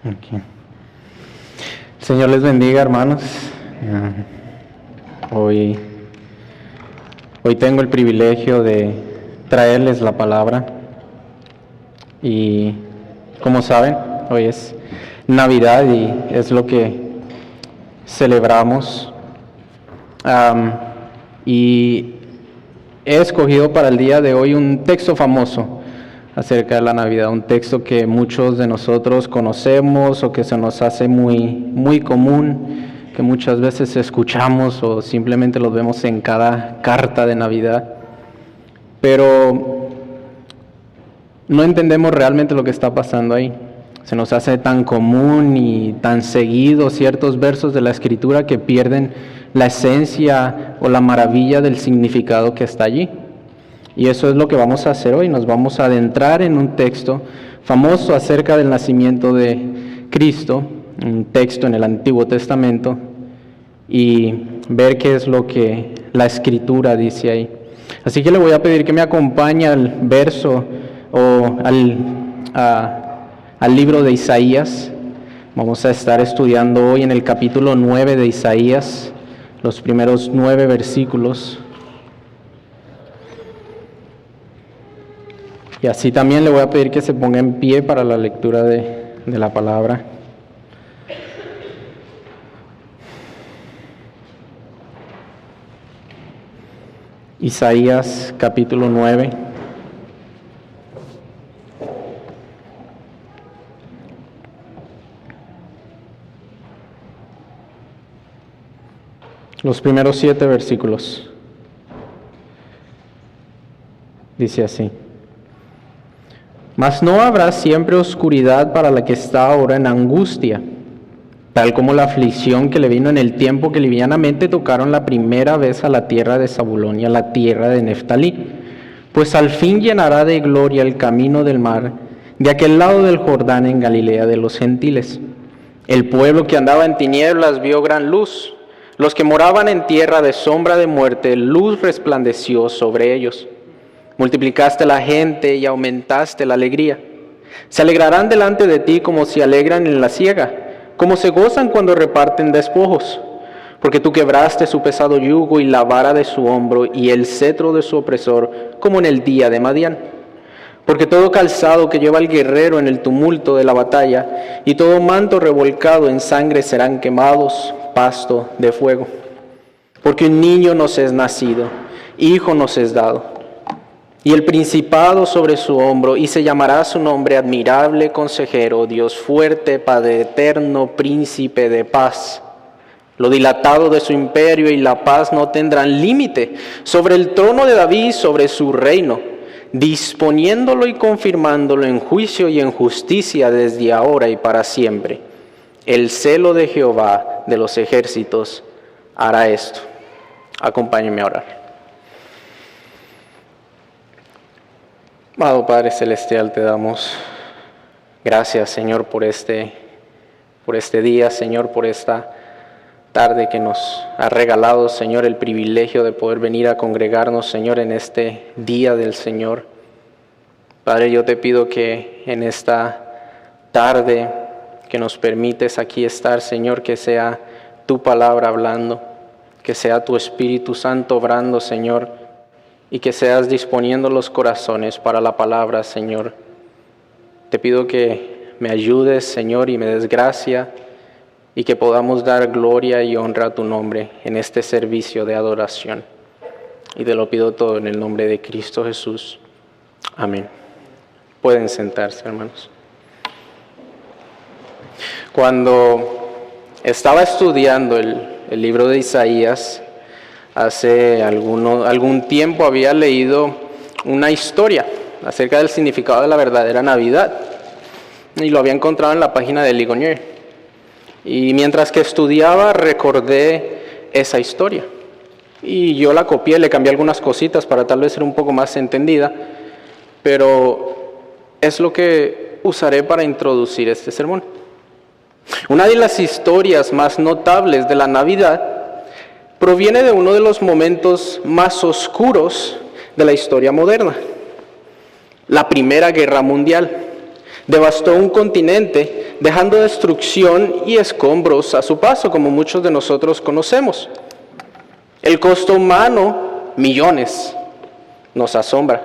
Okay. El Señor les bendiga, hermanos. Hoy tengo el privilegio de traerles la palabra y, como saben, hoy es Navidad y es lo que celebramos. Y he escogido para el día de hoy un texto famoso acerca de la Navidad, un texto que muchos de nosotros conocemos o que se nos hace muy común, que muchas veces escuchamos o simplemente los vemos en cada carta de Navidad, pero no entendemos realmente lo que está pasando ahí. Se nos hace tan común y tan seguido ciertos versos de la Escritura que pierden la esencia o la maravilla del significado que está allí. Y eso es lo que vamos a hacer hoy. Nos vamos a adentrar en un texto famoso acerca del nacimiento de Cristo, un texto en el Antiguo Testamento, y ver qué es lo que la Escritura dice ahí. Así que le voy a pedir que me acompañe al verso o al libro de Isaías. Vamos a estar estudiando hoy en el capítulo 9 de Isaías, los primeros 9 versículos. Y así también le voy a pedir que se ponga en pie para la lectura de la palabra. Isaías capítulo 9. Los primeros 7 versículos. Dice así: Mas no habrá siempre oscuridad para la que está ahora en angustia, tal como la aflicción que le vino en el tiempo que livianamente tocaron la primera vez a la tierra de Zabulón y a la tierra de Neftalí, pues al fin llenará de gloria el camino del mar, de aquel lado del Jordán en Galilea de los gentiles. El pueblo que andaba en tinieblas vio gran luz, los que moraban en tierra de sombra de muerte, luz resplandeció sobre ellos. Multiplicaste la gente y aumentaste la alegría. Se alegrarán delante de ti como se alegran en la siega, como se gozan cuando reparten despojos. Porque tú quebraste su pesado yugo y la vara de su hombro y el cetro de su opresor, como en el día de Madián. Porque todo calzado que lleva el guerrero en el tumulto de la batalla y todo manto revolcado en sangre serán quemados, pasto de fuego. Porque un niño nos es nacido, hijo nos es dado, y el principado sobre su hombro, y se llamará su nombre admirable consejero, Dios fuerte, Padre eterno, príncipe de paz. Lo dilatado de su imperio y la paz no tendrán límite sobre el trono de David, sobre su reino, disponiéndolo y confirmándolo en juicio y en justicia desde ahora y para siempre. El celo de Jehová de los ejércitos hará esto. Acompáñenme a orar. Amado Padre Celestial, te damos gracias, Señor, por este día, Señor, por esta tarde que nos ha regalado, Señor, el privilegio de poder venir a congregarnos, Señor, en este día del Señor. Padre, yo te pido que en esta tarde que nos permites aquí estar, Señor, que sea tu palabra hablando, que sea tu Espíritu Santo obrando, Señor, y que seas disponiendo los corazones para la palabra, Señor. Te pido que me ayudes, Señor, y me des gracia, y que podamos dar gloria y honra a tu nombre en este servicio de adoración. Y te lo pido todo en el nombre de Cristo Jesús. Amén. Pueden sentarse, hermanos. Cuando estaba estudiando el libro de Isaías, hace algún tiempo había leído una historia acerca del significado de la verdadera Navidad y lo había encontrado en la página de Ligonier. Y mientras que estudiaba recordé esa historia y yo la copié, le cambié algunas cositas para tal vez ser un poco más entendida, pero es lo que usaré para introducir este sermón. Una de las historias más notables de la Navidad proviene de uno de los momentos más oscuros de la historia moderna. La Primera Guerra Mundial devastó un continente dejando destrucción y escombros a su paso, como muchos de nosotros conocemos. El costo humano, millones, nos asombra.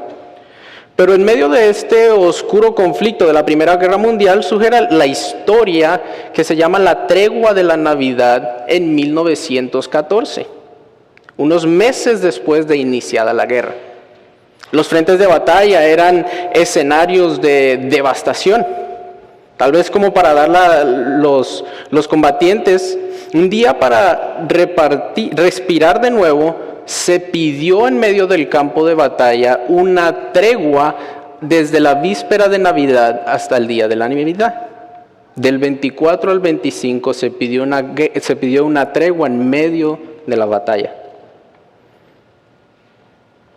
Pero en medio de este oscuro conflicto de la Primera Guerra Mundial surge la historia que se llama la Tregua de la Navidad en 1914, unos meses después de iniciada la guerra. Los frentes de batalla eran escenarios de devastación, tal vez como para dar los combatientes un día para respirar de nuevo. Se pidió en medio del campo de batalla una tregua desde la víspera de Navidad hasta el día de la Navidad. Del 24 al 25 se pidió una tregua en medio de la batalla.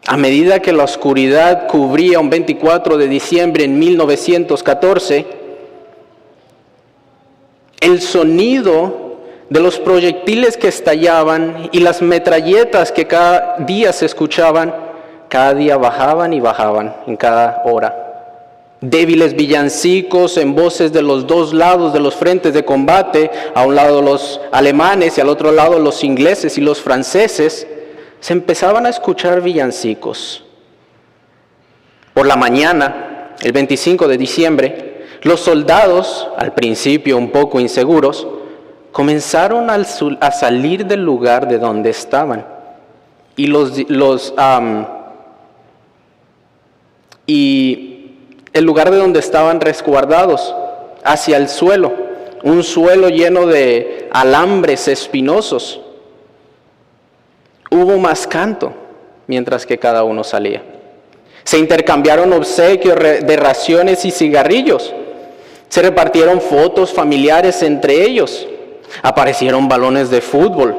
A medida que la oscuridad cubría un 24 de diciembre en 1914, el sonido de los proyectiles que estallaban y las metralletas que cada día se escuchaban, cada día bajaban y bajaban en cada hora. Débiles villancicos en voces de los dos lados de los frentes de combate, a un lado los alemanes y al otro lado los ingleses y los franceses, se empezaban a escuchar villancicos. Por la mañana, el 25 de diciembre, los soldados, al principio un poco inseguros, comenzaron a salir del lugar de donde estaban y el lugar de donde estaban resguardados hacia el suelo, un suelo lleno de alambres espinosos. Hubo más canto mientras que cada uno salía. Se intercambiaron obsequios de raciones y cigarrillos. Se repartieron fotos familiares entre ellos. Aparecieron balones de fútbol,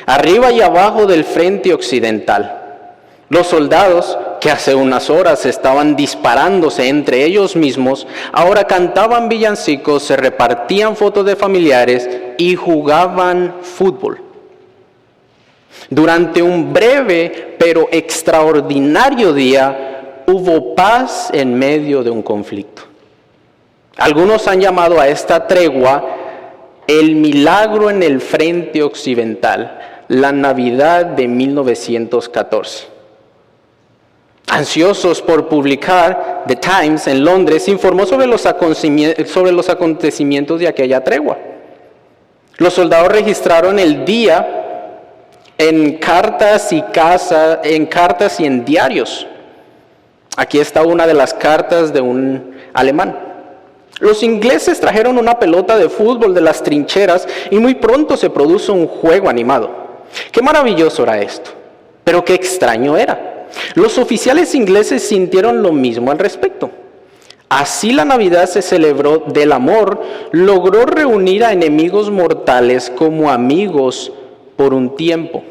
arriba y abajo del frente occidental. Los soldados, que hace unas horas estaban disparándose entre ellos mismos, ahora cantaban villancicos, se repartían fotos de familiares y jugaban fútbol. Durante un breve pero extraordinario día, hubo paz en medio de un conflicto. Algunos han llamado a esta tregua el milagro en el frente occidental, la Navidad de 1914. Ansiosos por publicar, The Times en Londres informó sobre los acontecimientos de aquella tregua. Los soldados registraron el día en cartas y en diarios. Aquí está una de las cartas de un alemán. Los ingleses trajeron una pelota de fútbol de las trincheras y muy pronto se produjo un juego animado. Qué maravilloso era esto, pero qué extraño era. Los oficiales ingleses sintieron lo mismo al respecto. Así la Navidad se celebró del amor, logró reunir a enemigos mortales como amigos por un tiempo.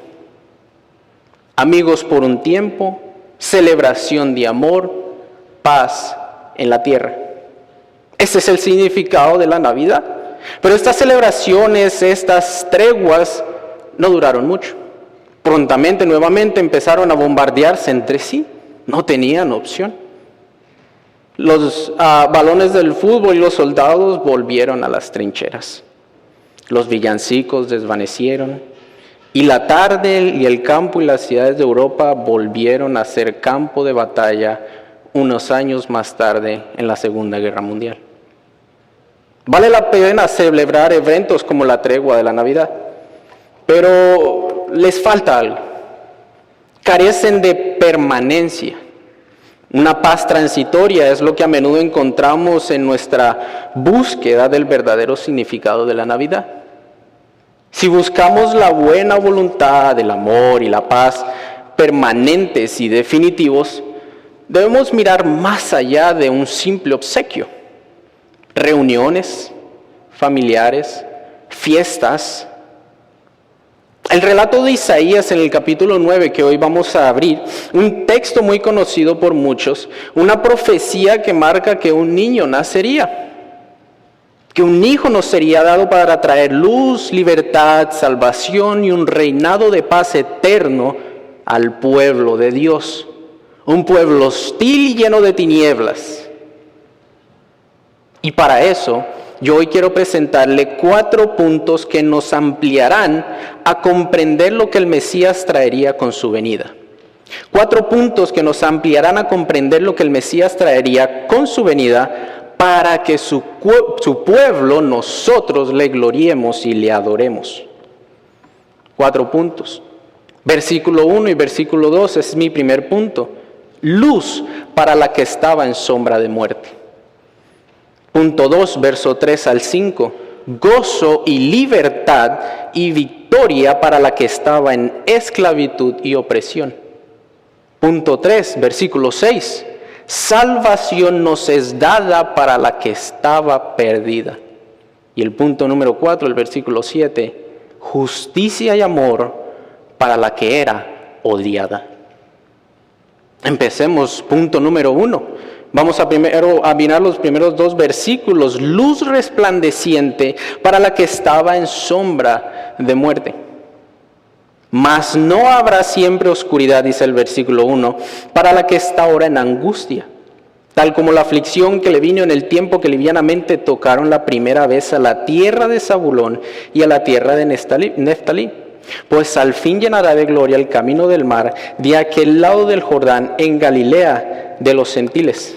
Amigos por un tiempo, celebración de amor, paz en la tierra. Ese es el significado de la Navidad. Pero estas celebraciones, estas treguas, no duraron mucho. Prontamente, nuevamente, empezaron a bombardearse entre sí. No tenían opción. Los balones del fútbol y los soldados volvieron a las trincheras. Los villancicos desvanecieron. Y la tarde y el campo y las ciudades de Europa volvieron a ser campo de batalla unos años más tarde en la Segunda Guerra Mundial. Vale la pena celebrar eventos como la tregua de la Navidad, pero les falta algo. Carecen de permanencia. Una paz transitoria es lo que a menudo encontramos en nuestra búsqueda del verdadero significado de la Navidad. Si buscamos la buena voluntad, el amor y la paz permanentes y definitivos, debemos mirar más allá de un simple obsequio. Reuniones familiares, fiestas. El relato de Isaías en el capítulo 9 que hoy vamos a abrir, un texto muy conocido por muchos, una profecía que marca que un niño nacería, que un hijo nos sería dado para traer luz, libertad, salvación y un reinado de paz eterno al pueblo de Dios, un pueblo hostil y lleno de tinieblas. Y para eso yo hoy quiero presentarle 4 puntos que nos ampliarán a comprender lo que el Mesías traería con su venida. 4 puntos que nos ampliarán a comprender lo que el Mesías traería con su venida para que su pueblo, nosotros, le gloriemos y le adoremos. 4 puntos. Versículo 1 y versículo 2 es mi primer punto. Luz para la que estaba en sombra de muerte. Punto 2, verso 3 al 5. Gozo y libertad y victoria para la que estaba en esclavitud y opresión. Punto 3, versículo 6. Salvación nos es dada para la que estaba perdida. Y el punto número 4, el versículo 7. Justicia y amor para la que era odiada. Empecemos, punto número 1. Vamos a mirar los primeros 2 versículos. Luz resplandeciente para la que estaba en sombra de muerte. Mas no habrá siempre oscuridad, dice el versículo 1, para la que está ahora en angustia, tal como la aflicción que le vino en el tiempo que livianamente tocaron la primera vez a la tierra de Zabulón y a la tierra de Neftalí. Pues al fin llenará de gloria el camino del mar de aquel lado del Jordán en Galilea de los gentiles.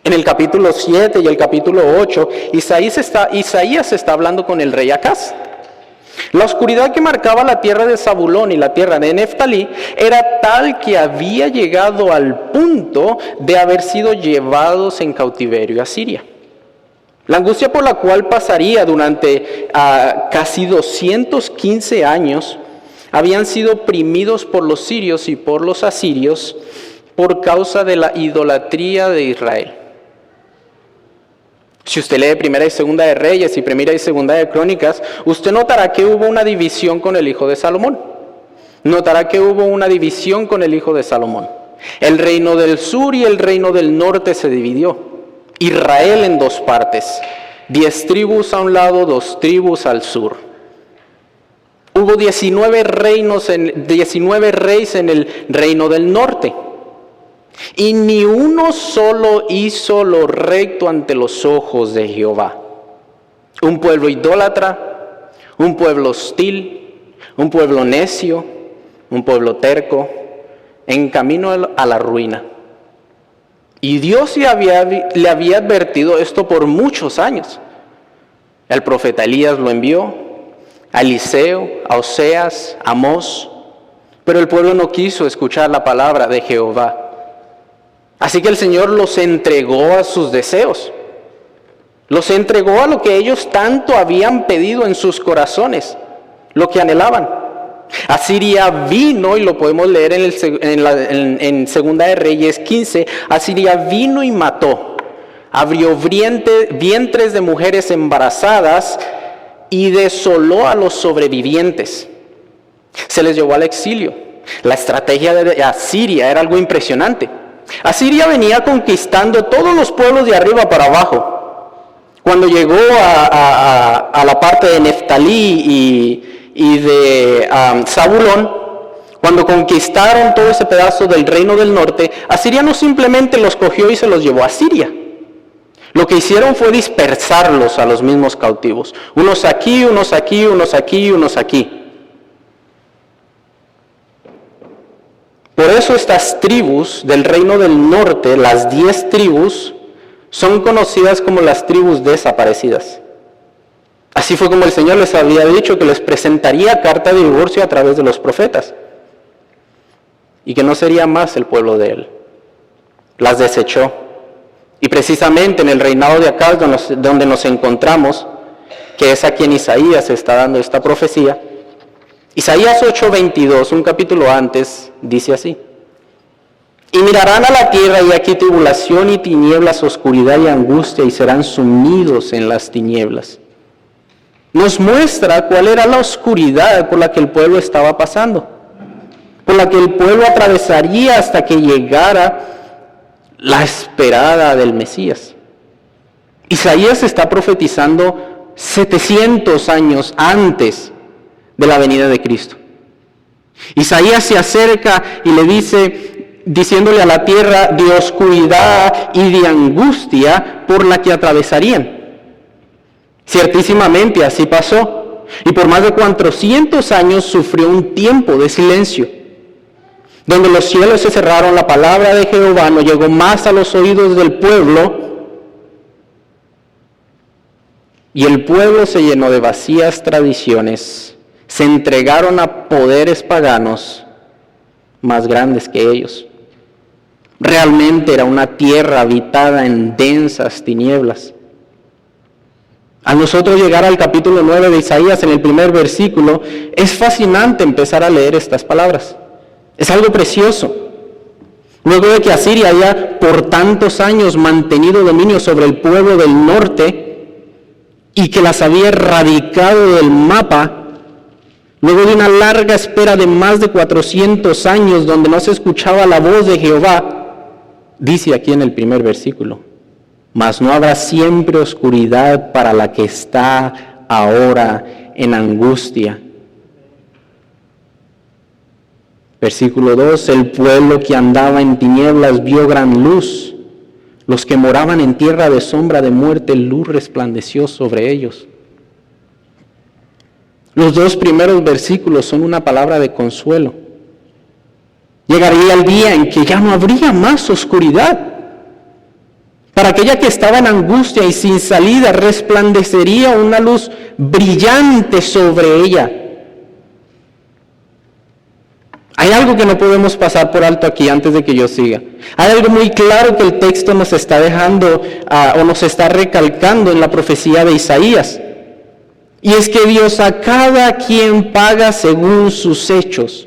En el capítulo 7 y el capítulo 8, Isaías está hablando con el rey Acaz. La oscuridad que marcaba la tierra de Zabulón y la tierra de Neftalí era tal que había llegado al punto de haber sido llevados en cautiverio a Siria. La angustia por la cual pasaría durante casi 215 años habían sido oprimidos por los sirios y por los asirios por causa de la idolatría de Israel. Si usted lee Primera y Segunda de Reyes y Primera y Segunda de Crónicas, usted notará que hubo una división con el hijo de Salomón. Notará que hubo una división con el hijo de Salomón. El reino del sur y el reino del norte se dividió. Israel en 2 partes, 10 tribus a un lado, 2 tribus al sur. Hubo 19 reyes en el reino del norte. Y ni uno solo hizo lo recto ante los ojos de Jehová. Un pueblo idólatra, un pueblo hostil, un pueblo necio, un pueblo terco, en camino a la ruina. Y Dios le había advertido esto por muchos años. El profeta Elías lo envió, a Eliseo, a Oseas, a Amós, pero el pueblo no quiso escuchar la palabra de Jehová. Así que el Señor los entregó a sus deseos. Los entregó a lo que ellos tanto habían pedido en sus corazones, lo que anhelaban. Asiria vino, y lo podemos leer en Segunda de Reyes 15, Asiria vino y mató, abrió vientres de mujeres embarazadas y desoló a los sobrevivientes. Se les llevó al exilio. La estrategia de Asiria era algo impresionante. Asiria venía conquistando todos los pueblos de arriba para abajo. Cuando llegó a la parte de Neftalí y de Zabulón, cuando conquistaron todo ese pedazo del reino del norte, Asiria no simplemente los cogió y se los llevó a Siria. Lo que hicieron fue dispersarlos a los mismos cautivos. Unos aquí, unos aquí, unos aquí, unos aquí. Por eso estas tribus del reino del norte, las 10 tribus, son conocidas como las tribus desaparecidas. Así fue como el Señor les había dicho que les presentaría carta de divorcio a través de los profetas. Y que no sería más el pueblo de Él. Las desechó. Y precisamente en el reinado de Acaz, donde nos encontramos, que es aquí en Isaías se está dando esta profecía, Isaías 8:22, un capítulo antes, dice así: y mirarán a la tierra y aquí tribulación y tinieblas, oscuridad y angustia, y serán sumidos en las tinieblas. Nos muestra cuál era la oscuridad por la que el pueblo estaba pasando, por la que el pueblo atravesaría hasta que llegara la esperada del Mesías. Isaías está profetizando 700 años antes de la venida de Cristo. Isaías se acerca y le dice, diciéndole a la tierra de oscuridad y de angustia por la que atravesarían. Ciertísimamente así pasó, y por más de 400 años sufrió un tiempo de silencio, donde los cielos se cerraron, la palabra de Jehová no llegó más a los oídos del pueblo, y el pueblo se llenó de vacías tradiciones, se entregaron a poderes paganos más grandes que ellos. Realmente era una tierra habitada en densas tinieblas. Al nosotros llegar al capítulo 9 de Isaías, en el primer versículo, es fascinante empezar a leer estas palabras. Es algo precioso. Luego de que Asiria haya por tantos años mantenido dominio sobre el pueblo del norte y que las había erradicado del mapa, luego de una larga espera de más de 400 años donde no se escuchaba la voz de Jehová, dice aquí en el primer versículo: mas no habrá siempre oscuridad para la que está ahora en angustia. Versículo 2, el pueblo que andaba en tinieblas vio gran luz. Los que moraban en tierra de sombra de muerte, luz resplandeció sobre ellos. Los dos primeros versículos son una palabra de consuelo. Llegaría el día en que ya no habría más oscuridad. Para aquella que estaba en angustia y sin salida, resplandecería una luz brillante sobre ella. Hay algo que no podemos pasar por alto aquí antes de que yo siga. Hay algo muy claro que el texto nos está dejando o nos está recalcando en la profecía de Isaías. Y es que Dios a cada quien paga según sus hechos.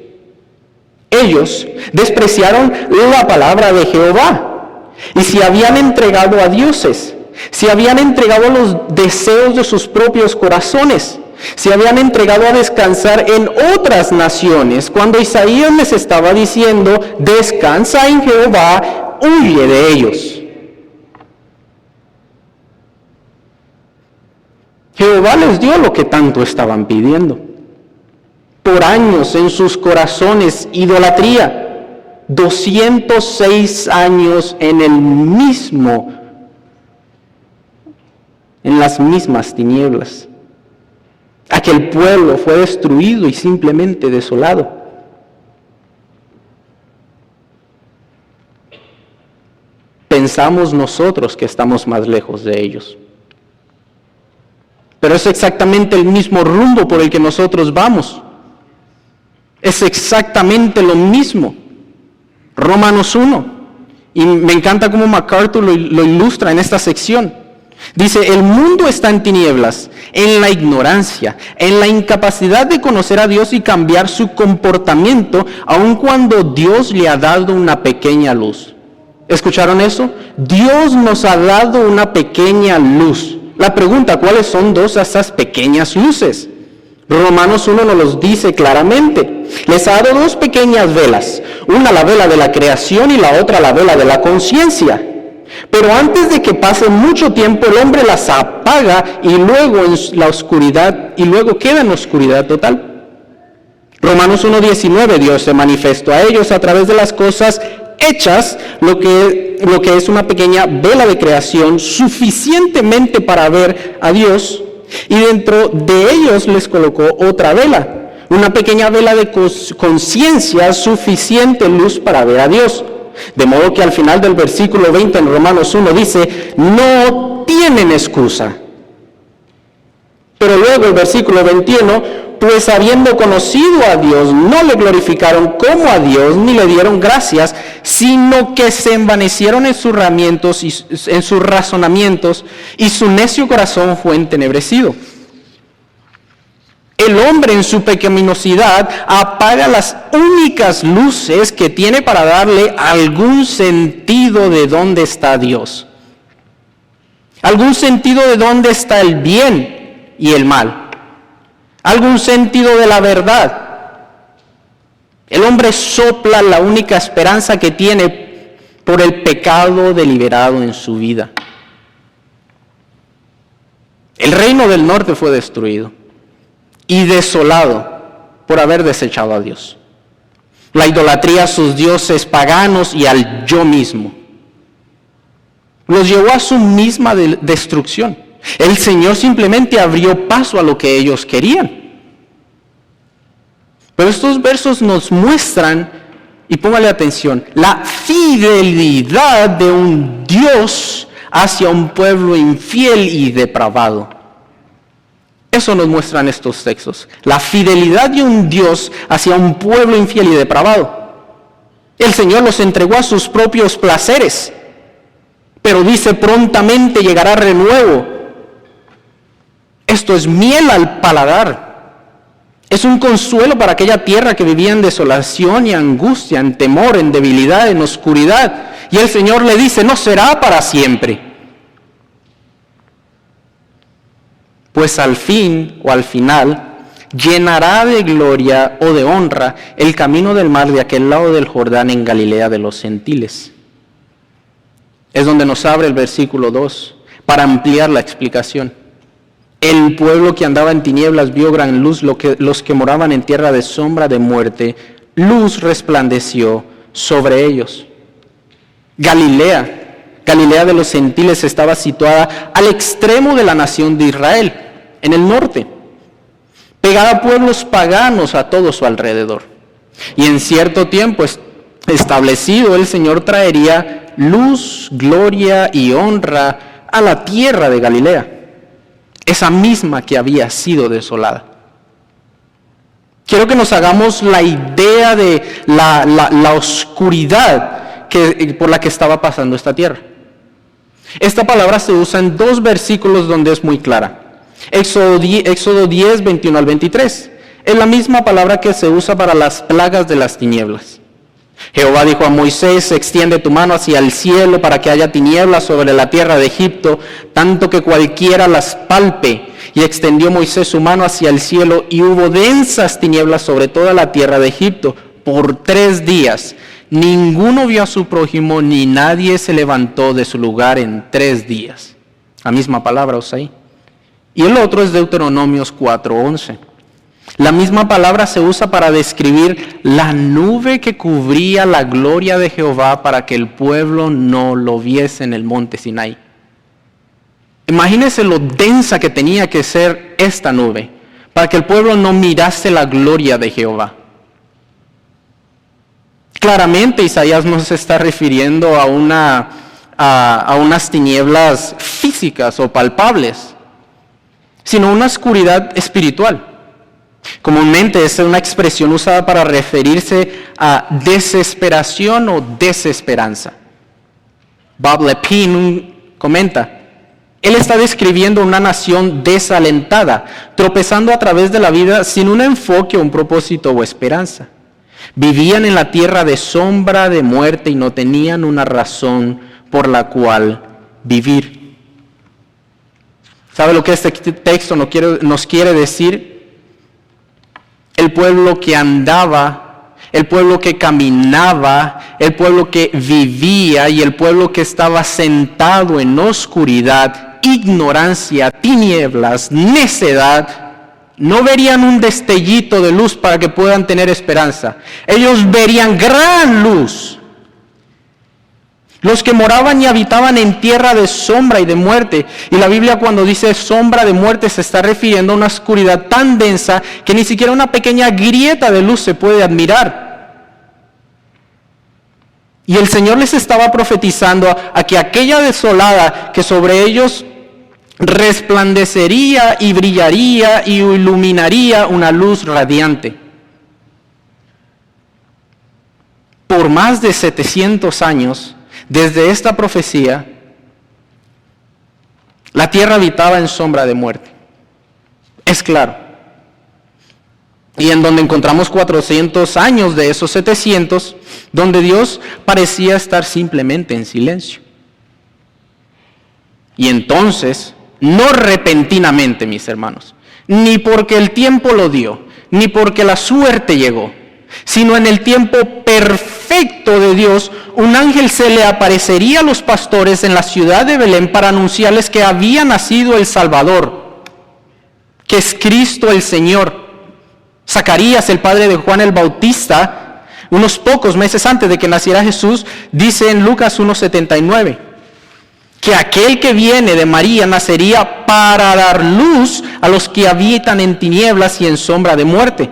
Ellos despreciaron la palabra de Jehová y se habían entregado a dioses, se habían entregado a los deseos de sus propios corazones, se habían entregado a descansar en otras naciones, cuando Isaías les estaba diciendo: descansa en Jehová, huye de ellos. Jehová les dio lo que tanto estaban pidiendo. Por años en sus corazones idolatría, 206 años en las mismas tinieblas. Aquel pueblo fue destruido y simplemente desolado. Pensamos nosotros que estamos más lejos de ellos. Pero es exactamente el mismo rumbo por el que nosotros vamos. Es exactamente lo mismo. Romanos 1. Y me encanta cómo MacArthur lo ilustra en esta sección. Dice: el mundo está en tinieblas, en la ignorancia, en la incapacidad de conocer a Dios y cambiar su comportamiento, aun cuando Dios le ha dado una pequeña luz. ¿Escucharon eso? Dios nos ha dado una pequeña luz. La pregunta: ¿cuáles son dos de esas pequeñas luces? Romanos 1 nos los dice claramente. Les ha dado dos pequeñas velas, una la vela de la creación y la otra la vela de la conciencia. Pero antes de que pase mucho tiempo, el hombre las apaga y luego en la oscuridad, y luego queda en oscuridad total. Romanos 1:19, Dios se manifestó a ellos a través de las cosas hechas, lo que es una pequeña vela de creación, suficientemente para ver a Dios, y dentro de ellos les colocó otra vela, una pequeña vela de conciencia, suficiente luz para ver a Dios. De modo que al final del versículo 20 en Romanos 1 dice: no tienen excusa. Pero luego el versículo 21, pues habiendo conocido a Dios, no le glorificaron como a Dios, ni le dieron gracias, sino que se envanecieron en sus razonamientos, y su necio corazón fue entenebrecido. El hombre en su pecaminosidad apaga las únicas luces que tiene para darle algún sentido de dónde está Dios. Algún sentido de dónde está el bien y el mal. Algún sentido de la verdad. El hombre sopla la única esperanza que tiene por el pecado deliberado en su vida. El reino del norte fue destruido y desolado por haber desechado a Dios. La idolatría a sus dioses paganos y al yo mismo los llevó a su misma destrucción. El Señor simplemente abrió paso a lo que ellos querían. Pero estos versos nos muestran, y póngale atención, la fidelidad de un Dios hacia un pueblo infiel y depravado. Eso nos muestran estos textos, la fidelidad de un Dios hacia un pueblo infiel y depravado. El Señor los entregó a sus propios placeres, pero dice prontamente llegará renuevo. Esto es miel al paladar. Es un consuelo para aquella tierra que vivía en desolación y angustia, en temor, en debilidad, en oscuridad. Y el Señor le dice, no será para siempre. Pues al fin o al final llenará de gloria o de honra el camino del mar de aquel lado del Jordán en Galilea de los gentiles. Es donde nos abre el versículo 2 para ampliar la explicación. El pueblo que andaba en tinieblas vio gran luz, los que moraban en tierra de sombra de muerte, luz resplandeció sobre ellos. Galilea de los gentiles estaba situada al extremo de la nación de Israel, en el norte, pegada a pueblos paganos a todo su alrededor. Y en cierto tiempo establecido, el Señor traería luz, gloria y honra a la tierra de Galilea, esa misma que había sido desolada. Quiero que nos hagamos la idea de la oscuridad por la que estaba pasando esta tierra. Esta palabra se usa en 2 versículos donde es muy clara. Éxodo 10, 21 al 23. Es la misma palabra que se usa para las plagas de las tinieblas. Jehová dijo a Moisés, extiende tu mano hacia el cielo para que haya tinieblas sobre la tierra de Egipto, tanto que cualquiera las palpe. Y extendió Moisés su mano hacia el cielo, y hubo densas tinieblas sobre toda la tierra de Egipto por 3 días. Ninguno vio a su prójimo, ni nadie se levantó de su lugar en 3 días. La misma palabra, Osaí. Y el otro es Deuteronomios 4:11. La misma palabra se usa para describir la nube que cubría la gloria de Jehová para que el pueblo no lo viese en el monte Sinaí. Imagínense lo densa que tenía que ser esta nube para que el pueblo no mirase la gloria de Jehová. Claramente Isaías no se está refiriendo a unas tinieblas físicas o palpables, sino una oscuridad espiritual. Comúnmente es una expresión usada para referirse a desesperación o desesperanza. Bob Lepine comenta, él está describiendo una nación desalentada, tropezando a través de la vida sin un enfoque, un propósito o esperanza. Vivían en la tierra de sombra de muerte y no tenían una razón por la cual vivir. ¿Sabe lo que este texto nos quiere decir? El pueblo que andaba, el pueblo que caminaba, el pueblo que vivía y el pueblo que estaba sentado en oscuridad, ignorancia, tinieblas, necedad, no verían un destellito de luz para que puedan tener esperanza. Ellos verían gran luz. Los que moraban y habitaban en tierra de sombra y de muerte. Y la Biblia cuando dice sombra de muerte se está refiriendo a una oscuridad tan densa que ni siquiera una pequeña grieta de luz se puede admirar. Y el Señor les estaba profetizando a que aquella desolada que sobre ellos resplandecería y brillaría y iluminaría una luz radiante. Por más de 700 años, desde esta profecía, la tierra habitaba en sombra de muerte. Es claro. Y en donde encontramos 400 años de esos 700, donde Dios parecía estar simplemente en silencio. Y entonces, no repentinamente, mis hermanos, ni porque el tiempo lo dio, ni porque la suerte llegó, sino en el tiempo perfecto de Dios, un ángel se le aparecería a los pastores en la ciudad de Belén para anunciarles que había nacido el Salvador, que es Cristo el Señor. Zacarías, el padre de Juan el Bautista, unos pocos meses antes de que naciera Jesús, dice en Lucas 1:79, que aquel que viene de María nacería para dar luz a los que habitan en tinieblas y en sombra de muerte.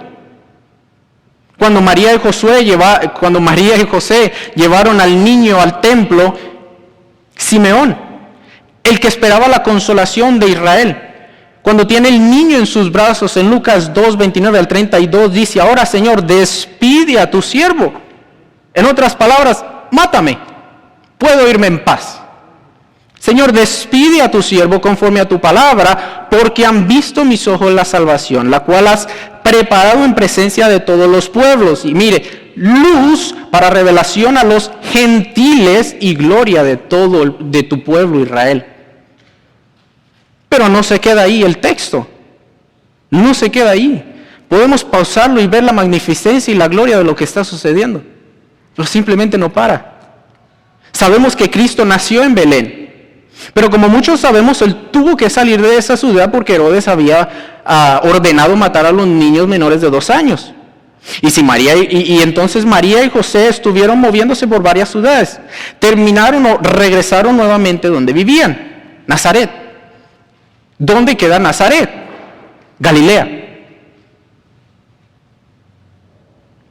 Cuando María y José llevaron al niño al templo, Simeón, el que esperaba la consolación de Israel, cuando tiene el niño en sus brazos, en Lucas 2, 29 al 32, dice: ahora, Señor, despide a tu siervo. En otras palabras, mátame, puedo irme en paz. Señor, despide a tu siervo conforme a tu palabra, porque han visto mis ojos la salvación, la cual has preparado en presencia de todos los pueblos. Y mire, luz para revelación a los gentiles y gloria de tu pueblo Israel. Pero no se queda ahí el texto. No se queda ahí. Podemos pausarlo y ver la magnificencia y la gloria de lo que está sucediendo. Pero simplemente no para. Sabemos que Cristo nació en Belén. Pero como muchos sabemos, Él tuvo que salir de esa ciudad porque Herodes había ordenado matar a los niños menores de 2 años. Y entonces María y José estuvieron moviéndose por varias ciudades. Terminaron o regresaron nuevamente donde vivían, Nazaret. ¿Dónde queda Nazaret? Galilea.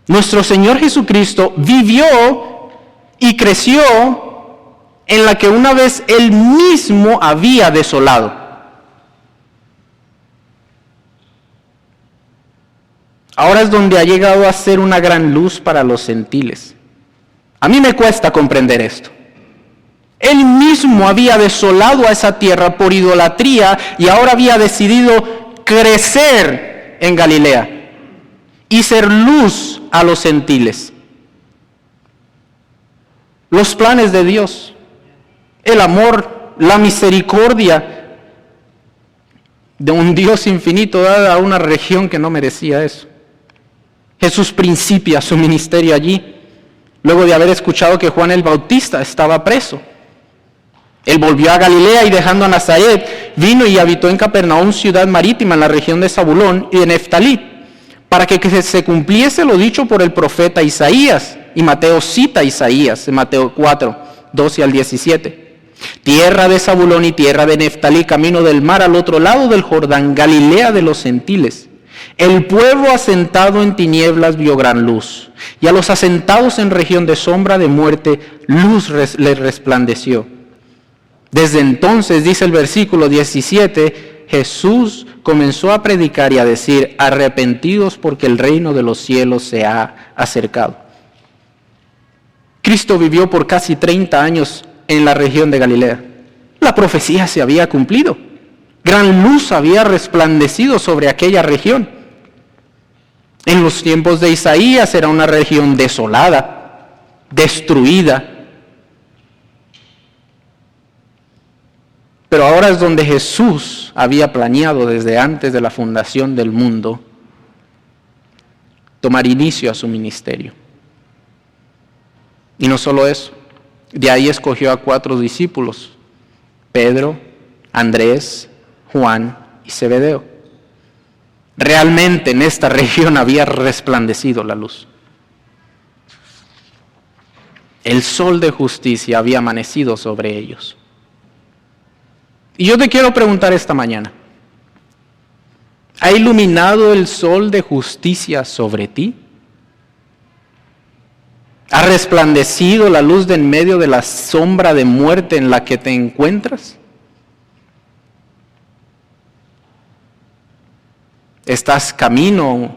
Nuestro Señor Jesucristo vivió y creció en la que una vez Él mismo había desolado. Ahora es donde ha llegado a ser una gran luz para los gentiles. A mí me cuesta comprender esto. Él mismo había desolado a esa tierra por idolatría y ahora había decidido crecer en Galilea y ser luz a los gentiles. Los planes de Dios, el amor, la misericordia de un Dios infinito dada a una región que no merecía eso. Jesús principia su ministerio allí, luego de haber escuchado que Juan el Bautista estaba preso. Él volvió a Galilea y dejando a Nazaret, vino y habitó en Capernaum, ciudad marítima en la región de Zabulón y de Neftalí, para que se cumpliese lo dicho por el profeta Isaías. Y Mateo cita a Isaías en Mateo 4, 12 al 17. Tierra de Zabulón y tierra de Neftalí, camino del mar al otro lado del Jordán, Galilea de los gentiles. El pueblo asentado en tinieblas vio gran luz, y a los asentados en región de sombra de muerte, luz les resplandeció. Desde entonces, dice el versículo 17, Jesús comenzó a predicar y a decir: arrepentidos porque el reino de los cielos se ha acercado. Cristo vivió por casi 30 años en la región de Galilea. La profecía se había cumplido. Gran luz había resplandecido sobre aquella región. En los tiempos de Isaías era una región desolada, destruida. Pero ahora es donde Jesús había planeado desde antes de la fundación del mundo tomar inicio a su ministerio. Y no solo eso, de ahí escogió a 4 discípulos: Pedro, Andrés, Juan y Zebedeo. Realmente en esta región había resplandecido la luz. El sol de justicia había amanecido sobre ellos. Y yo te quiero preguntar esta mañana: ¿ha iluminado el sol de justicia sobre ti? ¿Ha resplandecido la luz de en medio de la sombra de muerte en la que te encuentras? ¿Estás camino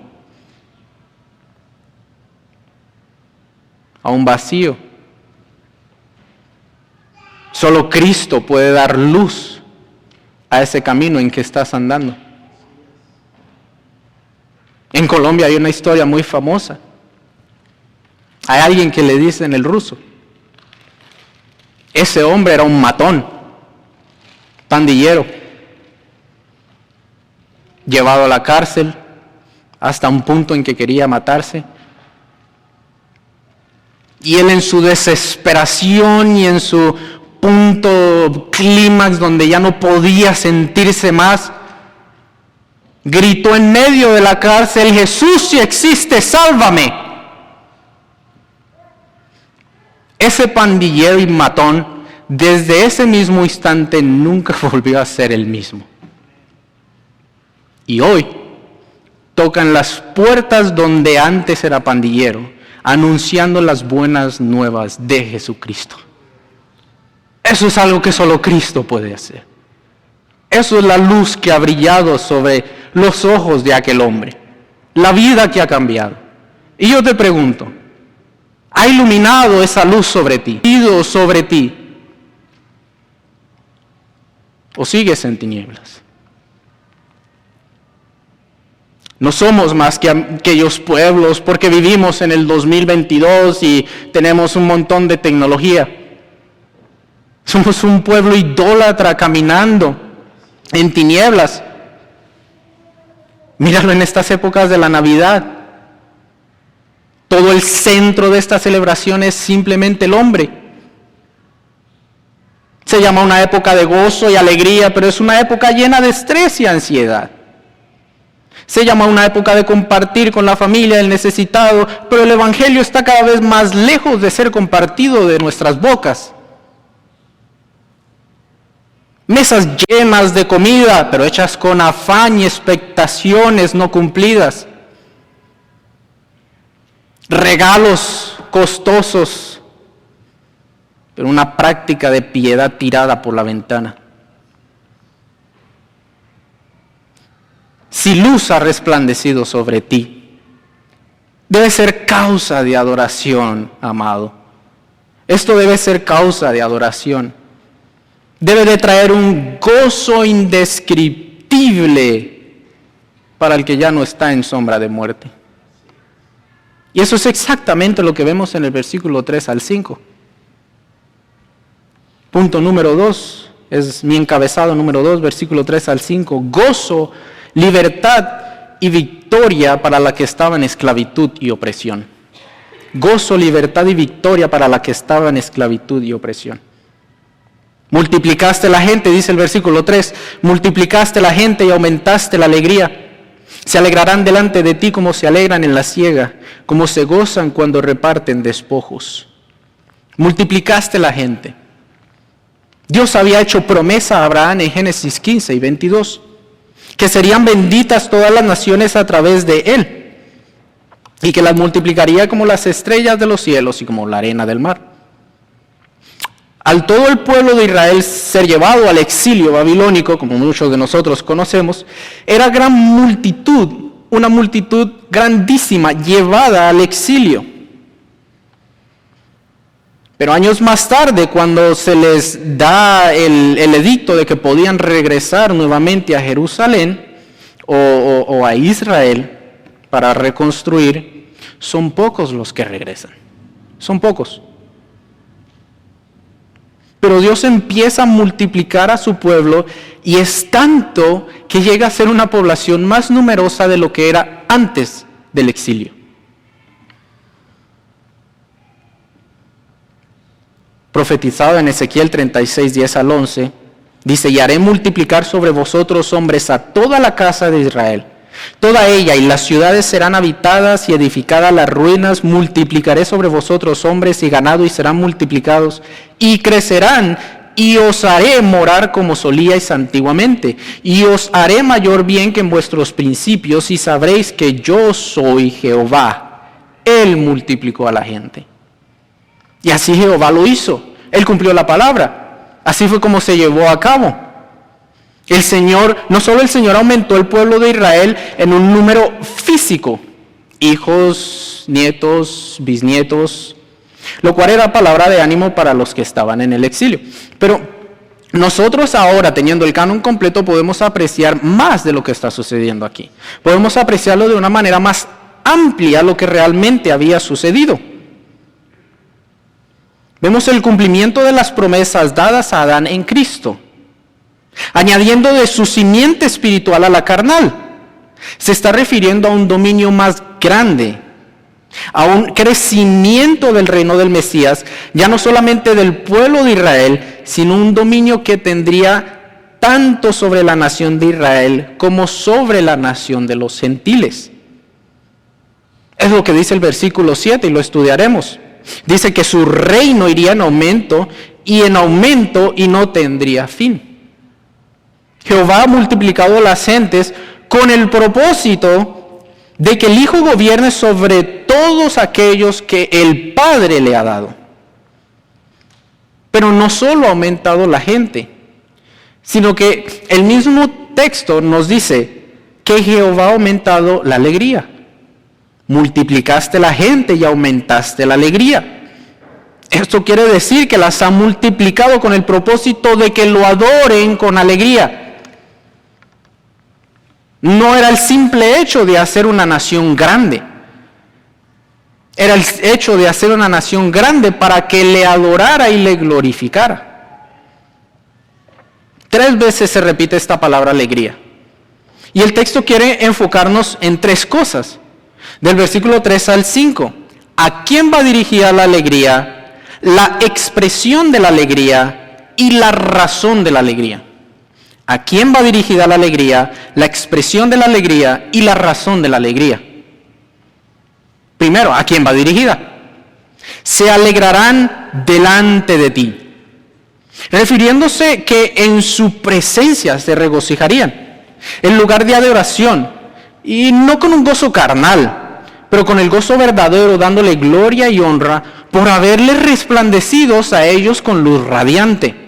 a un vacío? Solo Cristo puede dar luz a ese camino en que estás andando. En Colombia hay una historia muy famosa. Hay alguien que le dice en el ruso. Ese hombre era un matón, pandillero, llevado a la cárcel hasta un punto en que quería matarse. Y él, en su desesperación y en su punto clímax donde ya no podía sentirse más, gritó en medio de la cárcel: Jesús, si existe, sálvame. Ese pandillero y matón desde ese mismo instante nunca volvió a ser el mismo. Y hoy tocan las puertas donde antes era pandillero, anunciando las buenas nuevas de Jesucristo. Eso es algo que solo Cristo puede hacer. Eso es la luz que ha brillado sobre los ojos de aquel hombre, la vida que ha cambiado. Y yo te pregunto, ¿ha iluminado esa luz sobre ti, ido sobre ti? ¿O sigues en tinieblas? No somos más que aquellos pueblos porque vivimos en el 2022 y tenemos un montón de tecnología. Somos un pueblo idólatra caminando en tinieblas. Míralo en estas épocas de la Navidad. Todo el centro de esta celebración es simplemente el hombre. Se llama una época de gozo y alegría, pero es una época llena de estrés y ansiedad. Se llama una época de compartir con la familia, el necesitado, pero el Evangelio está cada vez más lejos de ser compartido de nuestras bocas. Mesas llenas de comida, pero hechas con afán y expectaciones no cumplidas. Regalos costosos, pero una práctica de piedad tirada por la ventana. Si luz ha resplandecido sobre ti, debe ser causa de adoración, amado. Esto debe ser causa de adoración. Debe de traer un gozo indescriptible para el que ya no está en sombra de muerte. Y eso es exactamente lo que vemos en el versículo 3 al 5. Punto número 2, es mi encabezado número 2, versículo 3 al 5. Gozo, libertad y victoria para la que estaba en esclavitud y opresión. Gozo, libertad y victoria para la que estaba en esclavitud y opresión. Multiplicaste la gente, dice el versículo 3, multiplicaste la gente y aumentaste la alegría. Se alegrarán delante de ti como se alegran en la siega, como se gozan cuando reparten despojos. Multiplicaste la gente. Dios había hecho promesa a Abraham en Génesis 15 y 22, que serían benditas todas las naciones a través de él, y que las multiplicaría como las estrellas de los cielos y como la arena del mar. Al todo el pueblo de Israel ser llevado al exilio babilónico, como muchos de nosotros conocemos, era gran multitud, una multitud grandísima llevada al exilio. Pero años más tarde, cuando se les da el edicto de que podían regresar nuevamente a Jerusalén o a Israel para reconstruir, son pocos los que regresan. Son pocos. Pero Dios empieza a multiplicar a su pueblo y es tanto que llega a ser una población más numerosa de lo que era antes del exilio. Profetizado en Ezequiel 36, 10 al 11, dice: y haré multiplicar sobre vosotros hombres a toda la casa de Israel, toda ella, y las ciudades serán habitadas y edificadas las ruinas, multiplicaré sobre vosotros hombres y ganado y serán multiplicados, y crecerán, y os haré morar como solíais antiguamente, y os haré mayor bien que en vuestros principios, y sabréis que yo soy Jehová. Él multiplicó a la gente. Y así Jehová lo hizo. Él cumplió la palabra. Así fue como se llevó a cabo. El Señor, no solo el Señor aumentó el pueblo de Israel en un número físico, hijos, nietos, bisnietos, lo cual era palabra de ánimo para los que estaban en el exilio. Pero nosotros ahora, teniendo el canon completo, podemos apreciar más de lo que está sucediendo aquí. Podemos apreciarlo de una manera más amplia lo que realmente había sucedido. Vemos el cumplimiento de las promesas dadas a Adán en Cristo, añadiendo de su simiente espiritual a la carnal. Se está refiriendo a un dominio más grande, a un crecimiento del reino del Mesías, ya no solamente del pueblo de Israel, sino un dominio que tendría tanto sobre la nación de Israel como sobre la nación de los gentiles. Es lo que dice el versículo 7 y lo estudiaremos. Dice que su reino iría en aumento y en aumento y no tendría fin. Jehová ha multiplicado las gentes con el propósito de que el Hijo gobierne sobre todos aquellos que el Padre le ha dado. Pero no solo ha aumentado la gente, sino que el mismo texto nos dice que Jehová ha aumentado la alegría. Multiplicaste la gente y aumentaste la alegría. Esto quiere decir que las ha multiplicado con el propósito de que lo adoren con alegría. No era el simple hecho de hacer una nación grande. Era el hecho de hacer una nación grande para que le adorara y le glorificara. 3 veces se repite esta palabra alegría. Y el texto quiere enfocarnos en 3 cosas. Del versículo 3 al 5. ¿A quién va dirigida la alegría? La expresión de la alegría y la razón de la alegría. ¿A quién va dirigida la alegría? La expresión de la alegría y la razón de la alegría. Primero, ¿a quién va dirigida? Se alegrarán delante de ti. Refiriéndose que en su presencia se regocijarían, en lugar de adoración, y no con un gozo carnal, pero con el gozo verdadero, dándole gloria y honra por haberles resplandecidos a ellos con luz radiante.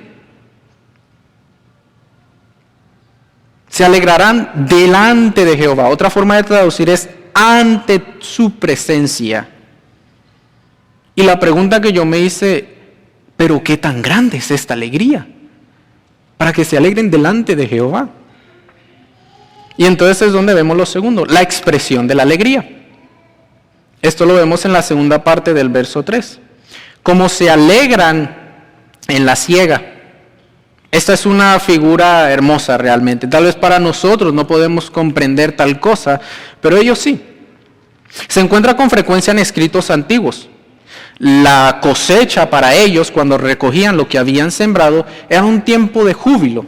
Se alegrarán delante de Jehová. Otra forma de traducir es ante su presencia. Y la pregunta que yo me hice, ¿pero qué tan grande es esta alegría? Para que se alegren delante de Jehová. Y entonces es donde vemos lo segundo, la expresión de la alegría. Esto lo vemos en la segunda parte del verso 3. Como se alegran en la siega. Esta es una figura hermosa realmente. Tal vez para nosotros no podemos comprender tal cosa, pero ellos sí. Se encuentra con frecuencia en escritos antiguos. La cosecha para ellos, cuando recogían lo que habían sembrado, era un tiempo de júbilo,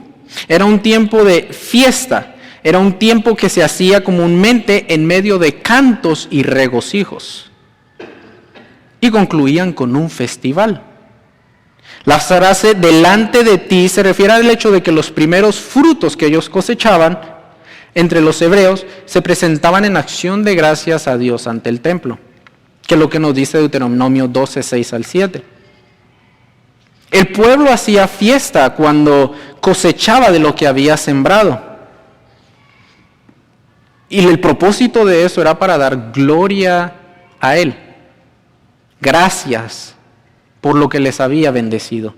era un tiempo de fiesta, era un tiempo que se hacía comúnmente en medio de cantos y regocijos. Y concluían con un festival. La frase delante de ti se refiere al hecho de que los primeros frutos que ellos cosechaban entre los hebreos se presentaban en acción de gracias a Dios ante el templo, que es lo que nos dice Deuteronomio 12, 6 al 7. El pueblo hacía fiesta cuando cosechaba de lo que había sembrado. Y el propósito de eso era para dar gloria a Él. Gracias por lo que les había bendecido.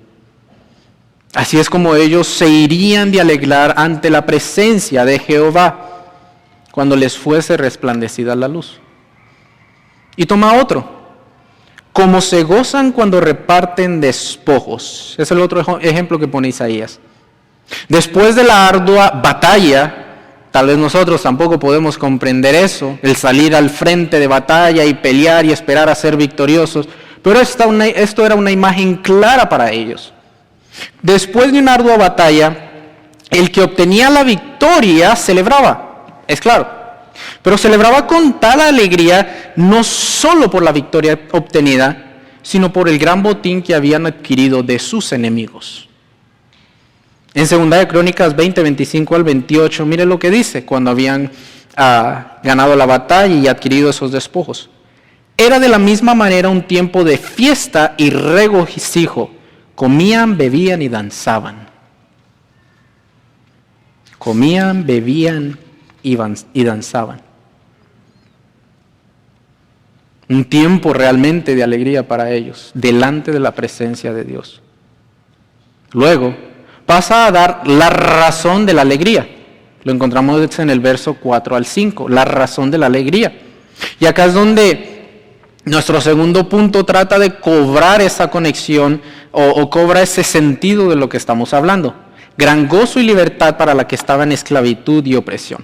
Así es como ellos se irían de alegrar ante la presencia de Jehová cuando les fuese resplandecida la luz. Y toma otro. Como se gozan cuando reparten despojos. Es el otro ejemplo que pone Isaías. Después de la ardua batalla, tal vez nosotros tampoco podemos comprender eso, el salir al frente de batalla y pelear y esperar a ser victoriosos, pero esto era una imagen clara para ellos. Después de una ardua batalla, el que obtenía la victoria celebraba, es claro, pero celebraba con tal alegría no solo por la victoria obtenida, sino por el gran botín que habían adquirido de sus enemigos. En 2 de Crónicas 20, 25 al 28, mire lo que dice cuando habían ganado la batalla y adquirido esos despojos. Era de la misma manera un tiempo de fiesta y regocijo. Comían, bebían y danzaban. Comían, bebían y danzaban. Un tiempo realmente de alegría para ellos, delante de la presencia de Dios. Luego, pasa a dar la razón de la alegría. Lo encontramos en el verso 4 al 5, la razón de la alegría. Y acá es donde nuestro segundo punto trata de cobrar esa conexión o cobra ese sentido de lo que estamos hablando. Gran gozo y libertad para la que estaba en esclavitud y opresión.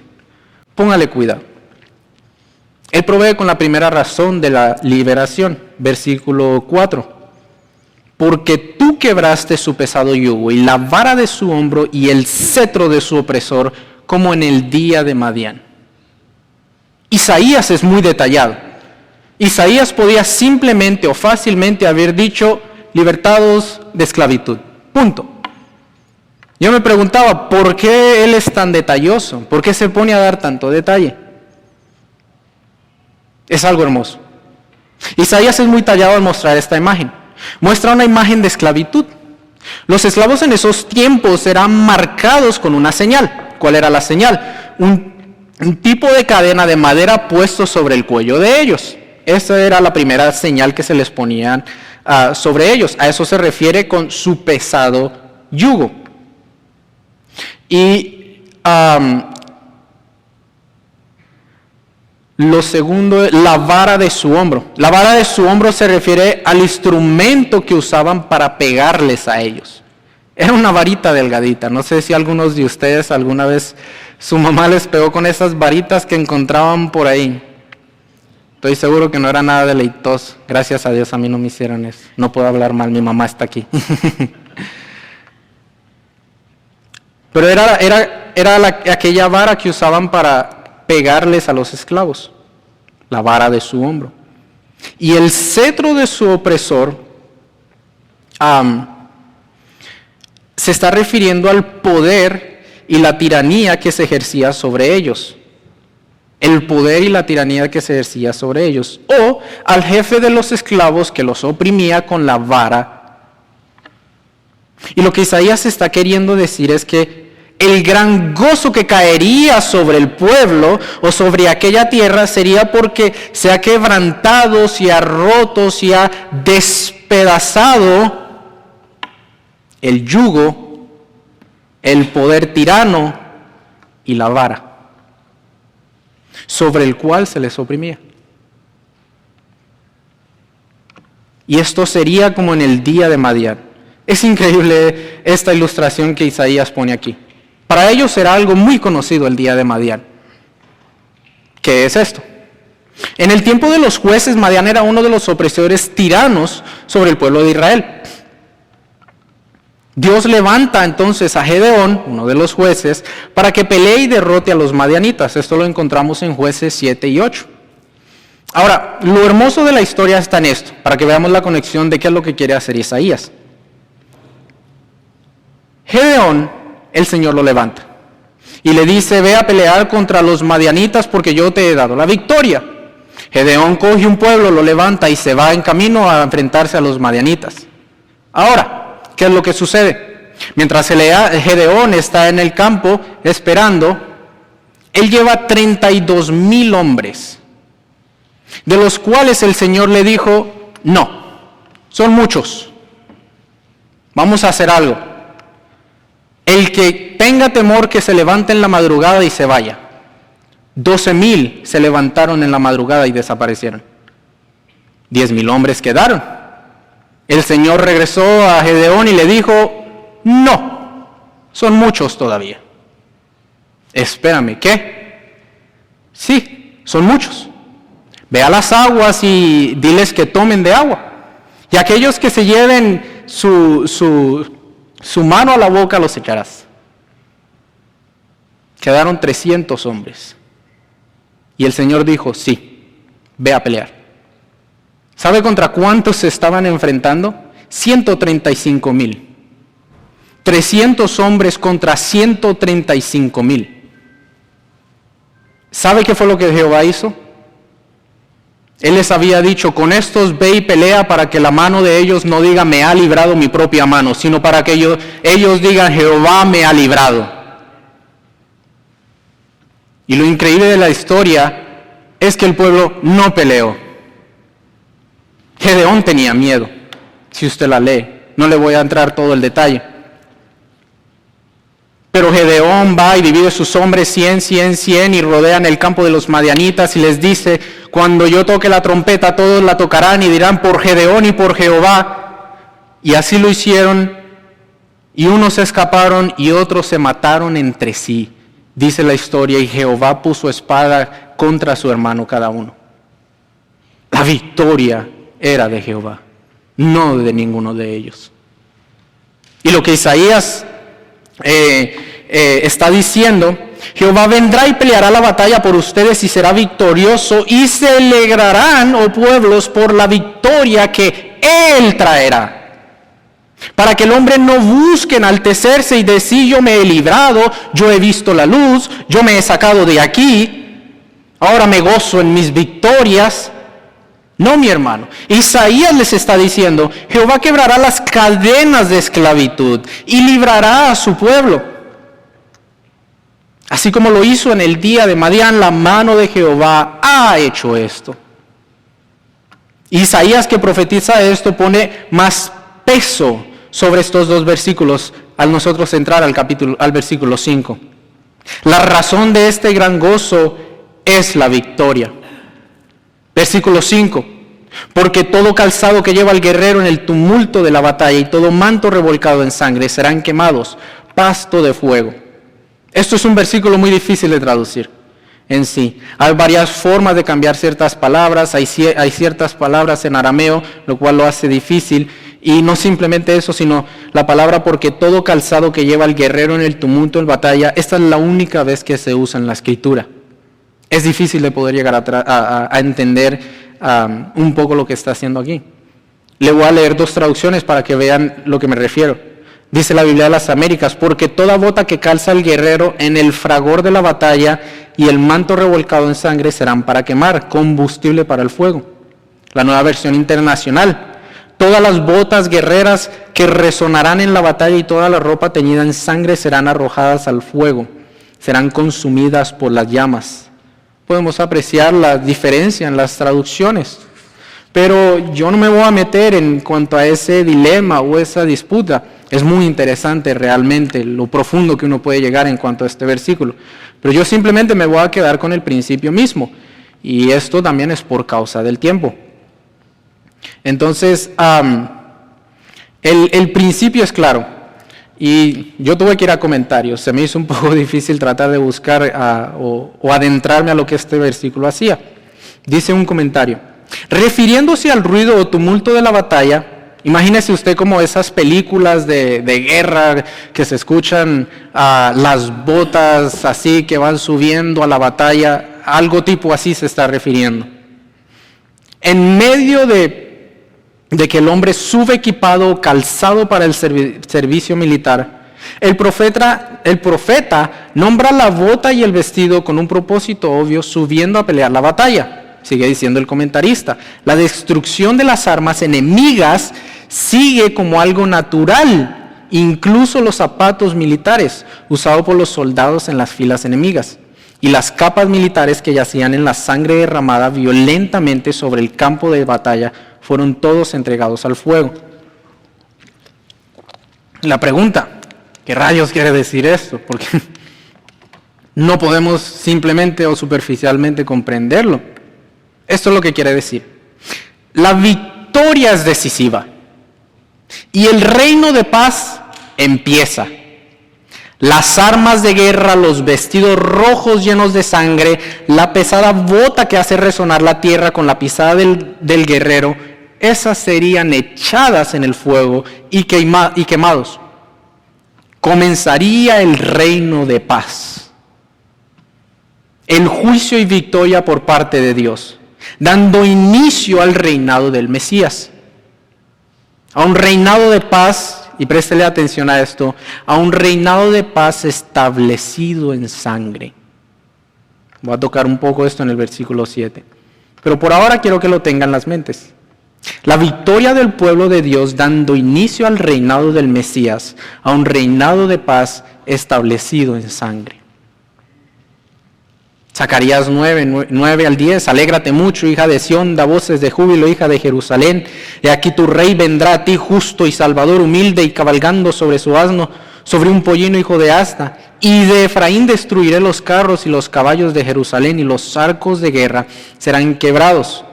Póngale cuidado. Él provee con la primera razón de la liberación, versículo 4. Porque tú quebraste su pesado yugo y la vara de su hombro y el cetro de su opresor, como en el día de Madián. Isaías es muy detallado. Isaías podía simplemente o fácilmente haber dicho, libertados de esclavitud. Punto. Yo me preguntaba, ¿por qué él es tan detalloso? ¿Por qué se pone a dar tanto detalle? Es algo hermoso. Isaías es muy tallado al mostrar esta imagen. Muestra una imagen de esclavitud. Los esclavos en esos tiempos eran marcados con una señal. ¿Cuál era la señal? Un tipo de cadena de madera puesto sobre el cuello de ellos. Esa era la primera señal que se les ponían sobre ellos. A eso se refiere con su pesado yugo. Y lo segundo, la vara de su hombro. La vara de su hombro se refiere al instrumento que usaban para pegarles a ellos. Era una varita delgadita. No sé si algunos de ustedes alguna vez su mamá les pegó con esas varitas que encontraban por ahí. Estoy seguro que no era nada deleitoso. Gracias a Dios a mí no me hicieron eso. No puedo hablar mal, mi mamá está aquí. Pero era aquella vara que usaban para pegarles a los esclavos, la vara de su hombro. Y el cetro de su opresor se está refiriendo al poder y la tiranía que se ejercía sobre ellos. El poder y la tiranía que se ejercía sobre ellos. O al jefe de los esclavos que los oprimía con la vara. Y lo que Isaías está queriendo decir es que el gran gozo que caería sobre el pueblo o sobre aquella tierra sería porque se ha quebrantado, se ha roto, se ha despedazado el yugo, el poder tirano y la vara sobre el cual se les oprimía. Y esto sería como en el día de Madián. Es increíble esta ilustración que Isaías pone aquí. Para ellos era algo muy conocido el día de Madián. ¿Qué es esto? En el tiempo de los jueces, Madián era uno de los opresores tiranos sobre el pueblo de Israel. Dios levanta entonces a Gedeón, uno de los jueces, para que pelee y derrote a los madianitas. Esto lo encontramos en Jueces 7 y 8. Ahora, lo hermoso de la historia está en esto, para que veamos la conexión de qué es lo que quiere hacer Isaías. Gedeón, el Señor lo levanta y le dice, ve a pelear contra los madianitas porque yo te he dado la victoria. Gedeón coge un pueblo, lo levanta y se va en camino a enfrentarse a los madianitas. Ahora, ¿qué es lo que sucede? Mientras Gedeón está en el campo esperando, él lleva 32,000 hombres, de los cuales el Señor le dijo, no, son muchos, vamos a hacer algo. El que tenga temor que se levante en la madrugada y se vaya. 12,000 se levantaron en la madrugada y desaparecieron. 10,000 hombres quedaron. El Señor regresó a Gedeón y le dijo, no, son muchos todavía. Espérame, ¿qué? Sí, son muchos. Ve a las aguas y diles que tomen de agua. Y aquellos que se lleven su mano a la boca los echarás. Quedaron 300 hombres. Y el Señor dijo, sí, ve a pelear. ¿Sabe contra cuántos se estaban enfrentando? 135,000. 300 hombres contra 135,000. ¿Sabe qué fue lo que Jehová hizo? Él les había dicho, con estos ve y pelea para que la mano de ellos no diga me ha librado mi propia mano, sino para que ellos digan Jehová me ha librado. Y lo increíble de la historia es que el pueblo no peleó. Gedeón tenía miedo, si usted la lee, no le voy a entrar todo el detalle. Pero Gedeón va y divide sus hombres 100 y rodean el campo de los madianitas y les dice, cuando yo toque la trompeta todos la tocarán y dirán por Gedeón y por Jehová. Y así lo hicieron y unos se escaparon y otros se mataron entre sí. Dice la historia y Jehová puso espada contra su hermano cada uno. La victoria era de Jehová, no de ninguno de ellos. Y lo que Isaías está diciendo, Jehová vendrá y peleará la batalla por ustedes y será victorioso y se alegrarán, oh pueblos, por la victoria que Él traerá. Para que el hombre no busque enaltecerse y decir yo me he librado, yo he visto la luz, yo me he sacado de aquí, ahora me gozo en mis victorias. No, mi hermano. Isaías les está diciendo, Jehová quebrará las cadenas de esclavitud y librará a su pueblo. Así como lo hizo en el día de Madián, la mano de Jehová ha hecho esto. Isaías, que profetiza esto, pone más peso sobre estos dos versículos al nosotros entrar al versículo 5. La razón de este gran gozo es la victoria. Versículo 5. Porque todo calzado que lleva el guerrero en el tumulto de la batalla y todo manto revolcado en sangre serán quemados, pasto de fuego. Esto es un versículo muy difícil de traducir en sí. Hay varias formas de cambiar ciertas palabras, hay ciertas palabras en arameo, lo cual lo hace difícil. Y no simplemente eso, sino la palabra porque todo calzado que lleva el guerrero en el tumulto de batalla, esta es la única vez que se usa en la Escritura. Es difícil de poder llegar a entender un poco lo que está haciendo aquí. Le voy a leer dos traducciones para que vean lo que me refiero. Dice la Biblia de las Américas, porque toda bota que calza el guerrero en el fragor de la batalla y el manto revolcado en sangre serán para quemar, combustible para el fuego. La Nueva Versión Internacional. Todas las botas guerreras que resonarán en la batalla y toda la ropa teñida en sangre serán arrojadas al fuego, serán consumidas por las llamas. Podemos apreciar la diferencia en las traducciones, pero yo no me voy a meter en cuanto a ese dilema o esa disputa. Es muy interesante realmente lo profundo que uno puede llegar en cuanto a este versículo, pero yo simplemente me voy a quedar con el principio mismo, y esto también es por causa del tiempo. Entonces, el principio es claro, y yo tuve que ir a comentarios. Se me hizo un poco difícil tratar de buscar o adentrarme a lo que este versículo hacía. Dice un comentario, refiriéndose al ruido o tumulto de la batalla, imagínese usted como esas películas de guerra que se escuchan, las botas así que van subiendo a la batalla, algo tipo así se está refiriendo. En medio de que el hombre sube equipado, calzado para el servicio militar, el profeta nombra la bota y el vestido con un propósito obvio, subiendo a pelear la batalla. Sigue diciendo el comentarista, la destrucción de las armas enemigas sigue como algo natural, incluso los zapatos militares usados por los soldados en las filas enemigas, y las capas militares que yacían en la sangre derramada violentamente sobre el campo de batalla fueron todos entregados al fuego. La pregunta, ¿qué rayos quiere decir esto? Porque no podemos simplemente o superficialmente comprenderlo. Esto es lo que quiere decir. La victoria es decisiva y el reino de paz empieza. Las armas de guerra, los vestidos rojos llenos de sangre, la pesada bota que hace resonar la tierra con la pisada del guerrero, esas serían echadas en el fuego y quemados. Comenzaría el reino de paz. El juicio y victoria por parte de Dios, dando inicio al reinado del Mesías. A un reinado de paz, y préstele atención a esto, a un reinado de paz establecido en sangre. Voy a tocar un poco esto en el versículo 7. Pero por ahora quiero que lo tengan en las mentes. La victoria del pueblo de Dios dando inicio al reinado del Mesías, a un reinado de paz establecido en sangre. Zacarías 9 al 10, alégrate mucho, hija de Sión, da voces de júbilo, hija de Jerusalén. He aquí tu rey vendrá a ti justo y salvador, humilde y cabalgando sobre su asno, sobre un pollino hijo de asna. Y de Efraín destruiré los carros y los caballos de Jerusalén, y los arcos de guerra serán quebrados.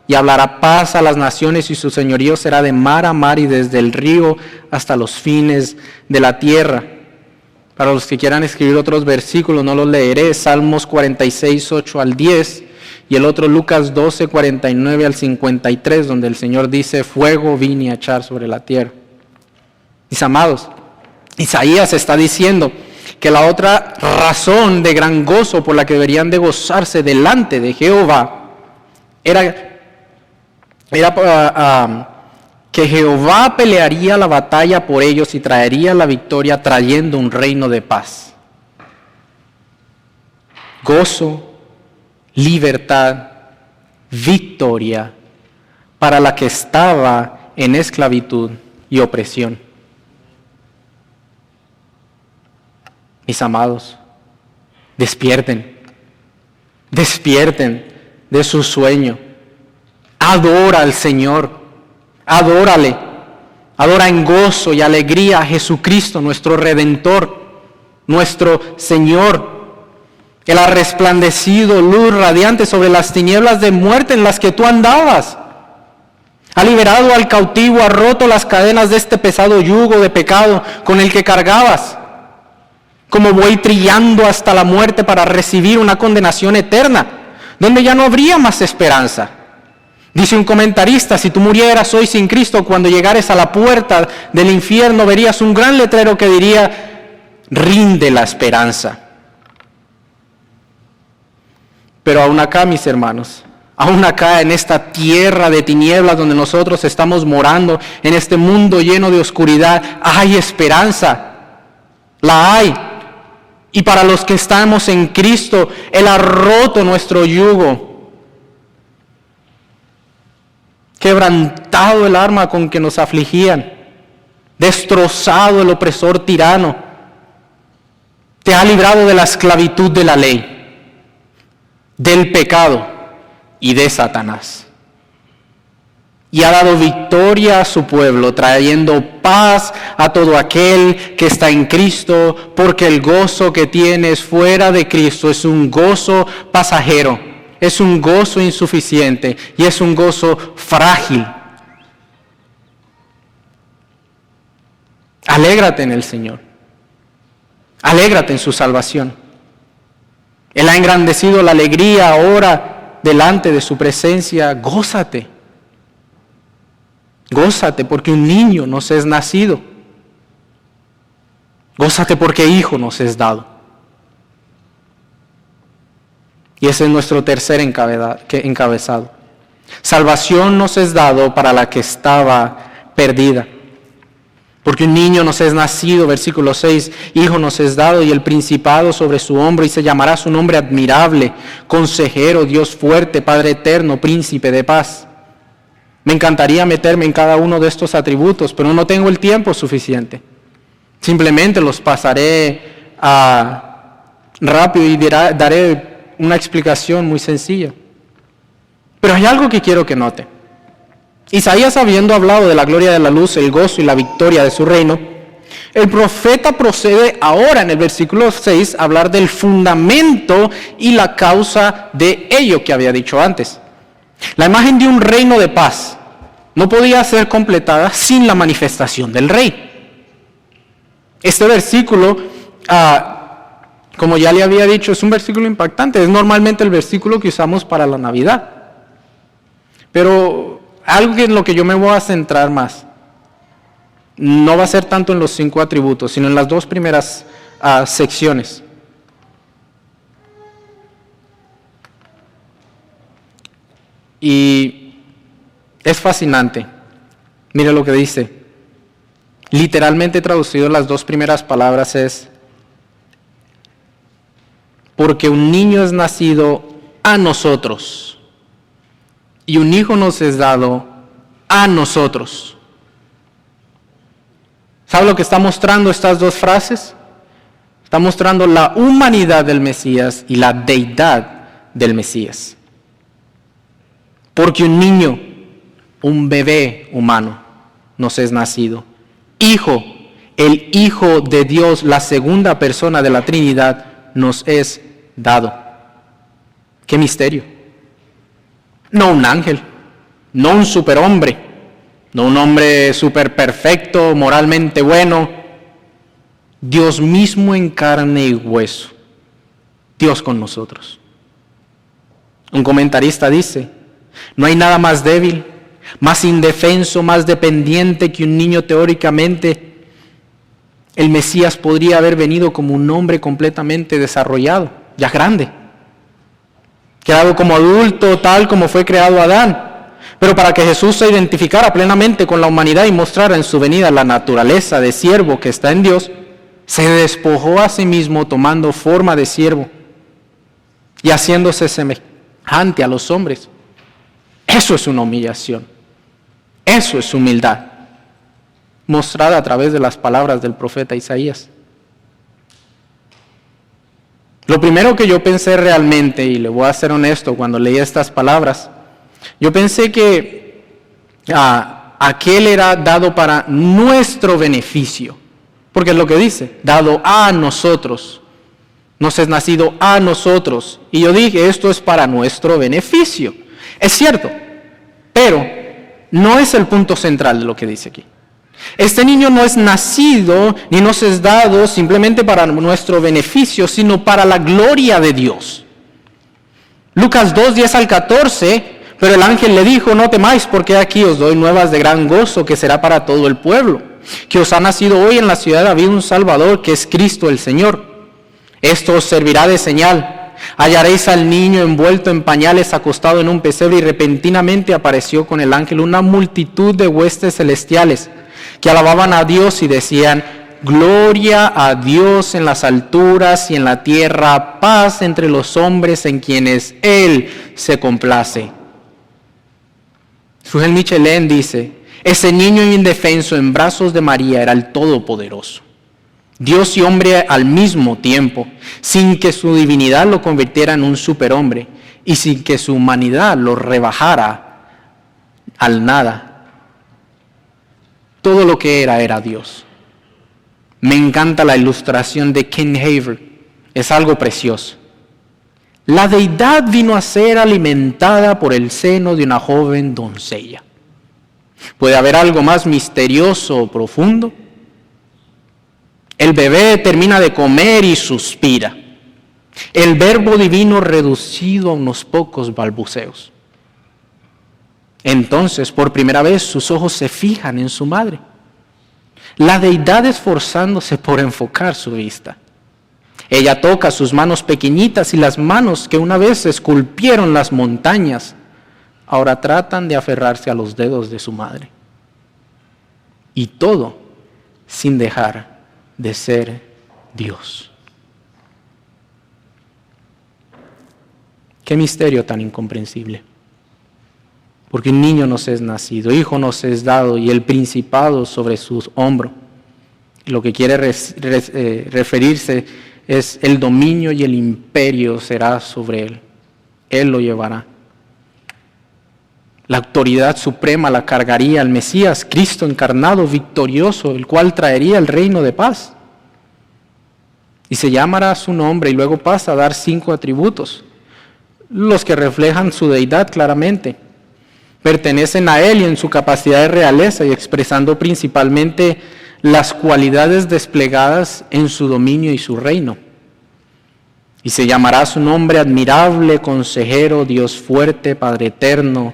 Y hablará paz a las naciones, y su señorío será de mar a mar y desde el río hasta los fines de la tierra. Para los que quieran escribir otros versículos, no los leeré. Salmos 46, 8 al 10. Y el otro Lucas 12, 49 al 53, donde el Señor dice, fuego vine a echar sobre la tierra. Mis amados, Isaías está diciendo que la otra razón de gran gozo por la que deberían de gozarse delante de Jehová era que Jehová pelearía la batalla por ellos y traería la victoria trayendo un reino de paz. Gozo, libertad, victoria para la que estaba en esclavitud y opresión. Mis amados, despierten de su sueño. Adora al Señor, adórale, adora en gozo y alegría a Jesucristo, nuestro Redentor, nuestro Señor. Él ha resplandecido luz radiante sobre las tinieblas de muerte en las que tú andabas. Ha liberado al cautivo, ha roto las cadenas de este pesado yugo de pecado con el que cargabas. Como buey trillando hasta la muerte para recibir una condenación eterna, donde ya no habría más esperanza. Dice un comentarista, si tú murieras hoy sin Cristo, cuando llegares a la puerta del infierno, verías un gran letrero que diría, rinde la esperanza. Pero aún acá, mis hermanos, aún acá en esta tierra de tinieblas donde nosotros estamos morando, en este mundo lleno de oscuridad, hay esperanza. La hay. Y para los que estamos en Cristo, Él ha roto nuestro yugo, quebrantado el arma con que nos afligían, destrozado el opresor tirano, te ha librado de la esclavitud de la ley, del pecado y de Satanás. Y ha dado victoria a su pueblo, trayendo paz a todo aquel que está en Cristo, porque el gozo que tienes fuera de Cristo es un gozo pasajero, es un gozo insuficiente y es un gozo frágil. Alégrate en el Señor, alégrate en su salvación. Él ha engrandecido la alegría ahora delante de su presencia. Gózate. Gózate porque un niño nos es nacido. Gózate porque hijo nos es dado. Y ese es nuestro tercer encabezado. Salvación nos es dado para la que estaba perdida. Porque un niño nos es nacido, versículo 6, hijo nos es dado y el principado sobre su hombro y se llamará su nombre admirable, consejero, Dios fuerte, Padre eterno, príncipe de paz. Me encantaría meterme en cada uno de estos atributos, pero no tengo el tiempo suficiente. Simplemente los pasaré rápido y daré una explicación muy sencilla. Pero hay algo que quiero que note. Isaías, habiendo hablado de la gloria de la luz, el gozo y la victoria de su reino, el profeta procede ahora en el versículo 6 a hablar del fundamento y la causa de ello que había dicho antes. La imagen de un reino de paz no podía ser completada sin la manifestación del rey. Este versículo, como ya le había dicho, es un versículo impactante. Es normalmente el versículo que usamos para la Navidad. Pero algo en lo que yo me voy a centrar más no va a ser tanto en los 5 atributos, sino en las 2 primeras secciones. Y es fascinante. Mire lo que dice. Literalmente traducido, las 2 primeras palabras es: porque un niño es nacido a nosotros y un hijo nos es dado a nosotros. ¿Sabe lo que está mostrando estas 2 frases? Está mostrando la humanidad del Mesías y la deidad del Mesías. Porque un niño, un bebé humano, nos es nacido. Hijo, el Hijo de Dios, la segunda persona de la Trinidad, nos es dado. ¡Qué misterio! No un ángel, no un superhombre, no un hombre super perfecto, moralmente bueno. Dios mismo en carne y hueso. Dios con nosotros. Un comentarista dice: no hay nada más débil, más indefenso, más dependiente que un niño teóricamente. El Mesías podría haber venido como un hombre completamente desarrollado, ya grande, creado como adulto, tal como fue creado Adán. Pero para que Jesús se identificara plenamente con la humanidad y mostrara en su venida la naturaleza de siervo que está en Dios, se despojó a sí mismo tomando forma de siervo y haciéndose semejante a los hombres. Eso es una humillación. Eso es humildad, mostrada a través de las palabras del profeta Isaías. Lo primero que yo pensé realmente, y le voy a ser honesto, cuando leí estas palabras, yo pensé que aquel era dado para nuestro beneficio, porque es lo que dice, dado a nosotros, nos es nacido a nosotros. Y yo dije, esto es para nuestro beneficio. Es cierto, pero no es el punto central de lo que dice aquí. Este niño no es nacido ni nos es dado simplemente para nuestro beneficio, sino para la gloria de Dios. Lucas 2, 10 al 14, pero el ángel le dijo, no temáis, porque aquí os doy nuevas de gran gozo, que será para todo el pueblo, que os ha nacido hoy en la ciudad de David un Salvador, que es Cristo el Señor. Esto os servirá de señal. Hallaréis al niño envuelto en pañales, acostado en un pesebre, y repentinamente apareció con el ángel una multitud de huestes celestiales, que alababan a Dios y decían, gloria a Dios en las alturas y en la tierra, paz entre los hombres en quienes Él se complace. Sujel Michelén dice, ese niño indefenso en brazos de María era el Todopoderoso, Dios y hombre al mismo tiempo, sin que su divinidad lo convirtiera en un superhombre y sin que su humanidad lo rebajara al nada. Todo lo que era Dios. Me encanta la ilustración de Ken Haver, es algo precioso. La deidad vino a ser alimentada por el seno de una joven doncella. ¿Puede haber algo más misterioso o profundo? El bebé termina de comer y suspira. El verbo divino reducido a unos pocos balbuceos. Entonces, por primera vez, sus ojos se fijan en su madre. La deidad esforzándose por enfocar su vista. Ella toca sus manos pequeñitas y las manos que una vez esculpieron las montañas, ahora tratan de aferrarse a los dedos de su madre. Y todo sin dejar de ser Dios. Qué misterio tan incomprensible. Porque un niño nos es nacido, hijo nos es dado, y el principado sobre sus hombros. Lo que quiere referirse es el dominio y el imperio será sobre él. Él lo llevará. La autoridad suprema la cargaría el Mesías, Cristo encarnado, victorioso, el cual traería el reino de paz. Y se llamará su nombre, y luego pasa a dar 5 atributos, los que reflejan su deidad claramente. Pertenecen a Él y en su capacidad de realeza, y expresando principalmente las cualidades desplegadas en su dominio y su reino. Y se llamará su nombre admirable, consejero, Dios fuerte, Padre eterno,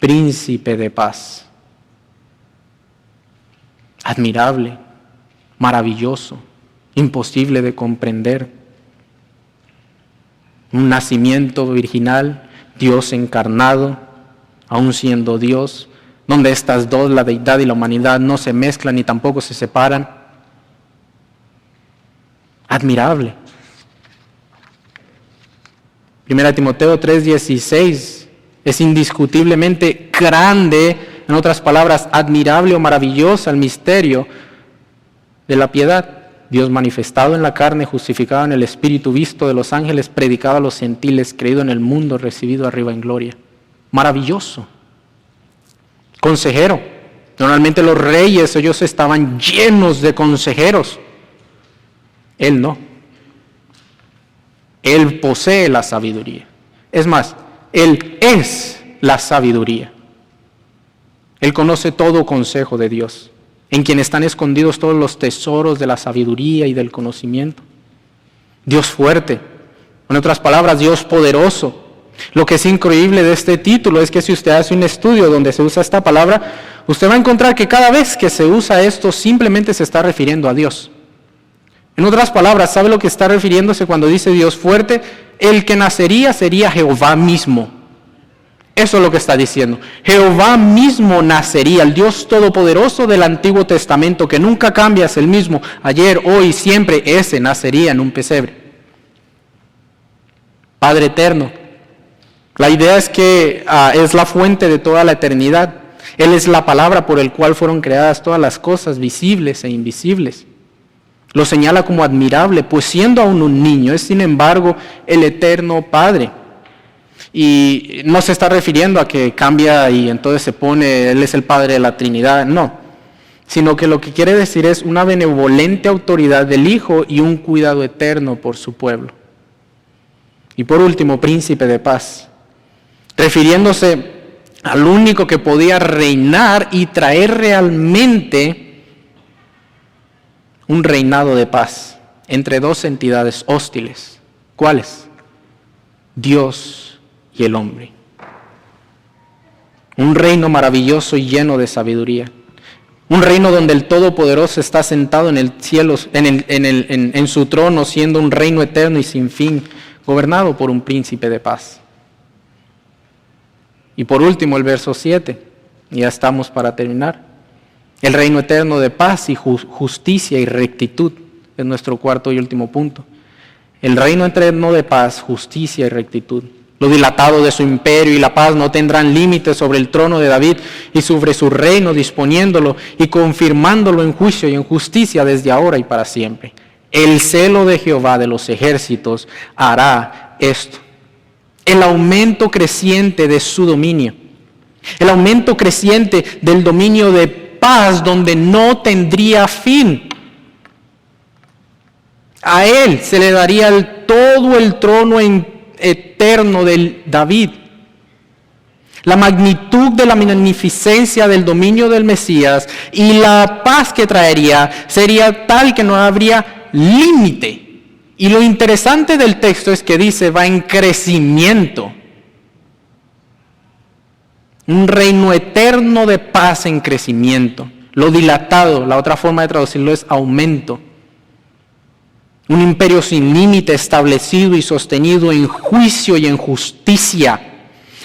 príncipe de paz. Admirable, maravilloso, imposible de comprender. Un nacimiento virginal, Dios encarnado, aún siendo Dios, donde estas dos, la deidad y la humanidad, no se mezclan ni tampoco se separan. Admirable. 1 Timoteo 3:16 es indiscutiblemente grande, en otras palabras, admirable o maravillosa el misterio de la piedad. Dios manifestado en la carne, justificado en el Espíritu, visto de los ángeles, predicado a los gentiles, creído en el mundo, recibido arriba en gloria. Maravilloso. Consejero. Normalmente los reyes, ellos estaban llenos de consejeros. Él no. Él posee la sabiduría. Es más, Él es la sabiduría. Él conoce todo consejo de Dios, en quien están escondidos todos los tesoros de la sabiduría y del conocimiento. Dios fuerte. En otras palabras, Dios poderoso. Lo que es increíble de este título es que si usted hace un estudio donde se usa esta palabra, usted va a encontrar que cada vez que se usa esto simplemente se está refiriendo a Dios. En otras palabras, ¿sabe lo que está refiriéndose cuando dice Dios fuerte? El que nacería sería Jehová mismo. Eso es lo que está diciendo. Jehová mismo nacería, el Dios todopoderoso del Antiguo Testamento, que nunca cambia, es el mismo, ayer, hoy, siempre, ese nacería en un pesebre. Padre eterno. La idea es que es la fuente de toda la eternidad. Él es la palabra por el cual fueron creadas todas las cosas, visibles e invisibles. Lo señala como admirable, pues siendo aún un niño, es sin embargo el eterno Padre. Y no se está refiriendo a que cambia y entonces se pone, Él es el Padre de la Trinidad, no. Sino que lo que quiere decir es una benevolente autoridad del Hijo y un cuidado eterno por su pueblo. Y por último, príncipe de paz, refiriéndose al único que podía reinar y traer realmente un reinado de paz entre dos entidades hostiles. ¿Cuáles? Dios y el hombre. Un reino maravilloso y lleno de sabiduría. Un reino donde el Todopoderoso está sentado en el cielo, en su trono, siendo un reino eterno y sin fin, gobernado por un príncipe de paz. Y por último, el verso 7, ya estamos para terminar. El reino eterno de paz y justicia y rectitud es nuestro cuarto y último punto. El reino eterno de paz, justicia y rectitud. Lo dilatado de su imperio y la paz no tendrán límites sobre el trono de David y sobre su reino, disponiéndolo y confirmándolo en juicio y en justicia desde ahora y para siempre. El celo de Jehová de los ejércitos hará esto. El aumento creciente de su dominio. El aumento creciente del dominio de paz donde no tendría fin. A él se le daría todo el trono eterno de David. La magnitud de la magnificencia del dominio del Mesías y la paz que traería sería tal que no habría límite. Y lo interesante del texto es que dice, va en crecimiento. Un reino eterno de paz en crecimiento. Lo dilatado, la otra forma de traducirlo es aumento. Un imperio sin límite establecido y sostenido en juicio y en justicia.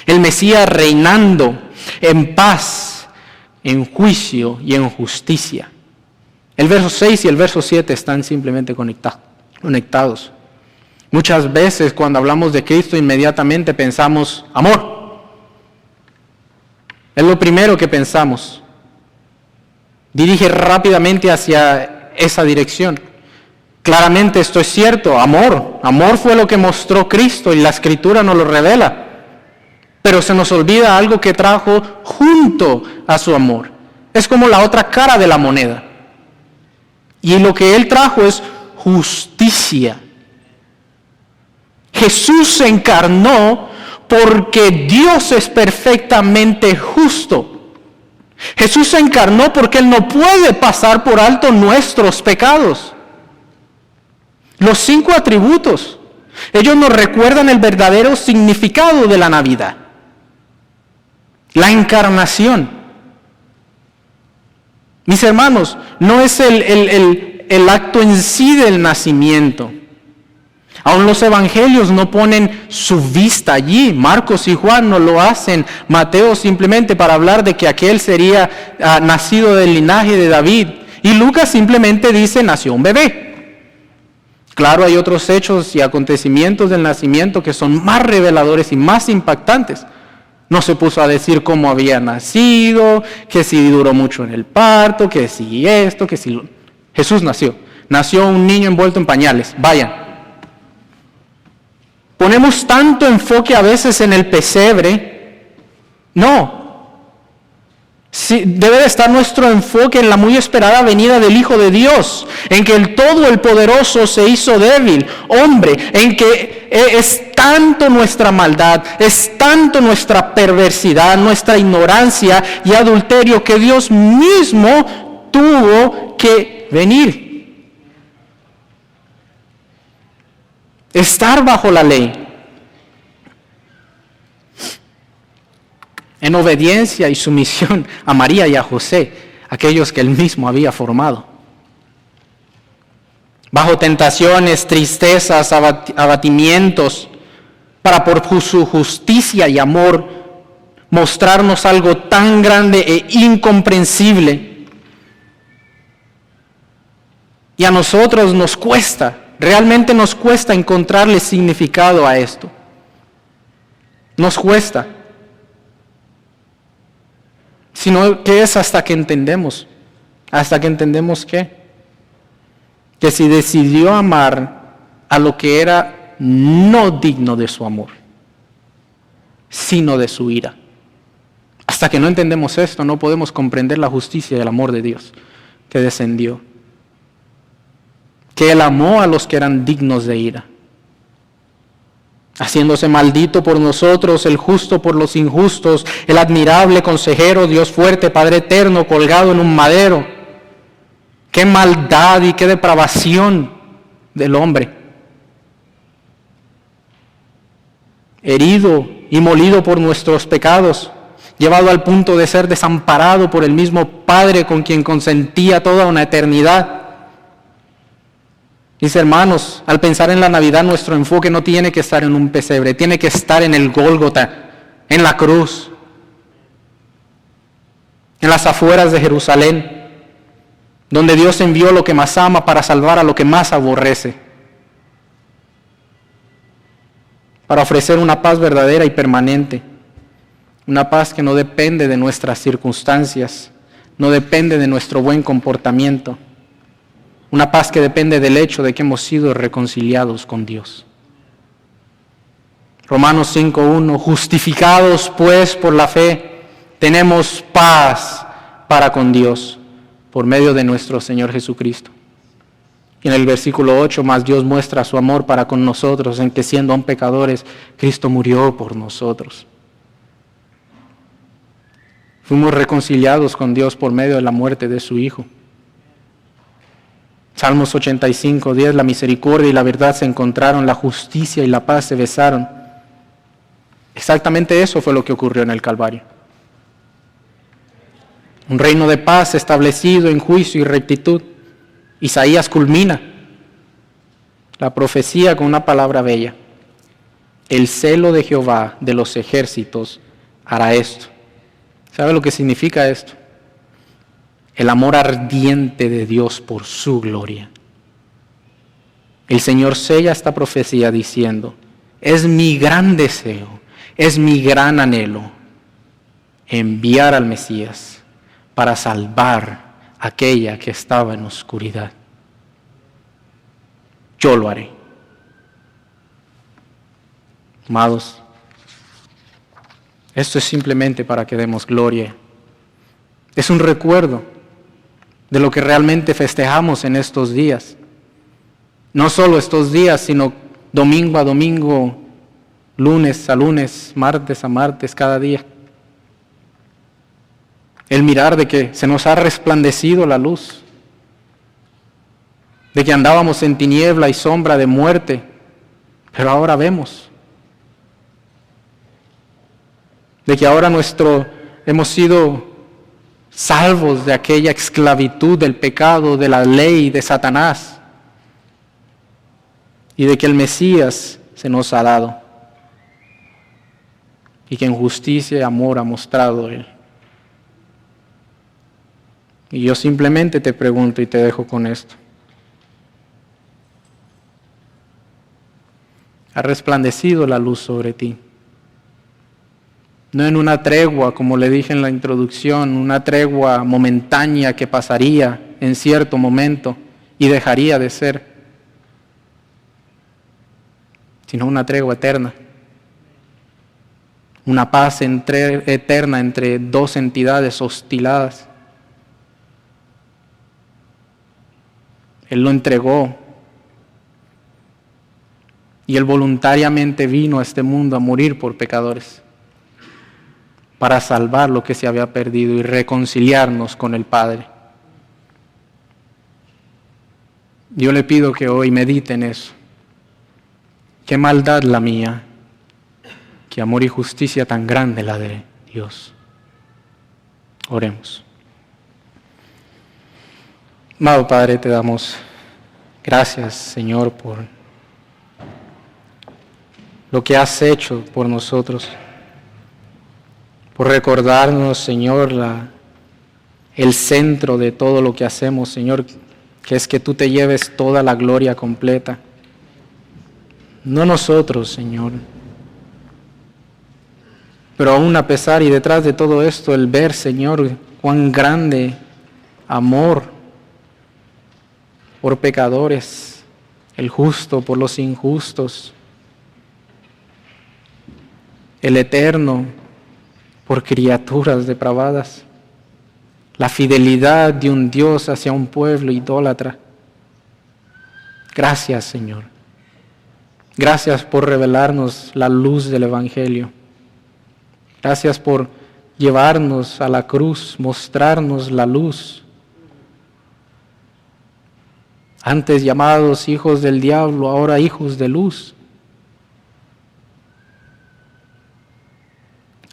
El Mesías reinando en paz, en juicio y en justicia. El verso 6 y el verso 7 están simplemente conectados. Muchas veces cuando hablamos de Cristo inmediatamente pensamos amor. Es lo primero que pensamos. Dirige rápidamente hacia esa dirección. Claramente esto es cierto, amor. Amor fue lo que mostró Cristo y la Escritura nos lo revela. Pero se nos olvida algo que trajo junto a su amor. Es como la otra cara de la moneda. Y lo que Él trajo es justicia. Jesús se encarnó porque Dios es perfectamente justo. Jesús se encarnó porque Él no puede pasar por alto nuestros pecados. Los 5 atributos, ellos nos recuerdan el verdadero significado de la Navidad. La encarnación. Mis hermanos, no es el acto en sí del nacimiento. Aún los evangelios no ponen su vista allí. Marcos y Juan no lo hacen. Mateo simplemente para hablar de que aquel sería nacido del linaje de David. Y Lucas simplemente dice, nació un bebé. Claro, hay otros hechos y acontecimientos del nacimiento que son más reveladores y más impactantes. No se puso a decir cómo había nacido, que si duró mucho en el parto, que si esto, que si... Jesús nació. Nació un niño envuelto en pañales. Vayan. Ponemos tanto enfoque a veces en el pesebre. No. Sí, debe de estar nuestro enfoque en la muy esperada venida del Hijo de Dios, en que el Todo el Poderoso se hizo débil, hombre, en que es tanto nuestra maldad, es tanto nuestra perversidad, nuestra ignorancia y adulterio que Dios mismo tuvo que venir. Estar bajo la ley. En obediencia y sumisión a María y a José, aquellos que él mismo había formado. Bajo tentaciones, tristezas, abatimientos, para por su justicia y amor mostrarnos algo tan grande e incomprensible. Y a nosotros nos cuesta, realmente nos cuesta encontrarle significado a esto. Nos cuesta. Sino que es hasta que entendemos que si decidió amar a lo que era no digno de su amor, sino de su ira. Hasta que no entendemos esto, no podemos comprender la justicia y el amor de Dios que descendió. Que Él amó a los que eran dignos de ira, haciéndose maldito por nosotros, el justo por los injustos, el admirable consejero, Dios fuerte, Padre eterno, colgado en un madero. Qué maldad y qué depravación del hombre. Herido y molido por nuestros pecados, llevado al punto de ser desamparado por el mismo Padre con quien consentía toda una eternidad. Mis hermanos, al pensar en la Navidad, nuestro enfoque no tiene que estar en un pesebre, tiene que estar en el Gólgota, en la cruz, en las afueras de Jerusalén, donde Dios envió lo que más ama para salvar a lo que más aborrece, para ofrecer una paz verdadera y permanente, una paz que no depende de nuestras circunstancias, no depende de nuestro buen comportamiento, una paz que depende del hecho de que hemos sido reconciliados con Dios. Romanos 5:1, justificados pues por la fe, tenemos paz para con Dios por medio de nuestro Señor Jesucristo. Y en el versículo 8, más Dios muestra su amor para con nosotros, en que siendo aún pecadores, Cristo murió por nosotros. Fuimos reconciliados con Dios por medio de la muerte de su Hijo. Salmos 85:10, la misericordia y la verdad se encontraron, la justicia y la paz se besaron. Exactamente eso fue lo que ocurrió en el Calvario. Un reino de paz establecido en juicio y rectitud. Isaías culmina la profecía con una palabra bella. El celo de Jehová de los ejércitos hará esto. ¿Sabe lo que significa esto? El amor ardiente de Dios por su gloria. El Señor sella esta profecía diciendo, es mi gran deseo, es mi gran anhelo enviar al Mesías para salvar a aquella que estaba en oscuridad. Yo lo haré. Amados, esto es simplemente para que demos gloria. Es un recuerdo de lo que realmente festejamos en estos días. No solo estos días, sino domingo a domingo, lunes a lunes, martes a martes, cada día. El mirar de que se nos ha resplandecido la luz, de que andábamos en tiniebla y sombra de muerte, pero ahora vemos. De que ahora hemos sido salvos de aquella esclavitud del pecado, de la ley, de Satanás, y de que el Mesías se nos ha dado, y que en justicia y amor ha mostrado Él. Y yo simplemente te pregunto y te dejo con esto. ¿Ha resplandecido la luz sobre ti? No en una tregua, como le dije en la introducción, una tregua momentánea que pasaría en cierto momento y dejaría de ser, sino una tregua eterna. Una paz eterna entre dos entidades hostiladas. Él lo entregó y Él voluntariamente vino a este mundo a morir por pecadores, para salvar lo que se había perdido y reconciliarnos con el Padre. Yo le pido que hoy medite en eso. Qué maldad la mía, qué amor y justicia tan grande la de Dios. Oremos. Amado Padre, te damos gracias, Señor, por lo que has hecho por nosotros, por recordarnos, Señor, el centro de todo lo que hacemos, Señor, que es que tú te lleves toda la gloria completa. No nosotros, Señor. Pero aún a pesar y detrás de todo esto, el ver, Señor, cuán grande amor por pecadores, el justo por los injustos, el eterno por criaturas depravadas, la fidelidad de un Dios hacia un pueblo idólatra. Gracias, Señor. Gracias por revelarnos la luz del Evangelio. Gracias por llevarnos a la cruz, mostrarnos la luz. Antes llamados hijos del diablo, ahora hijos de luz.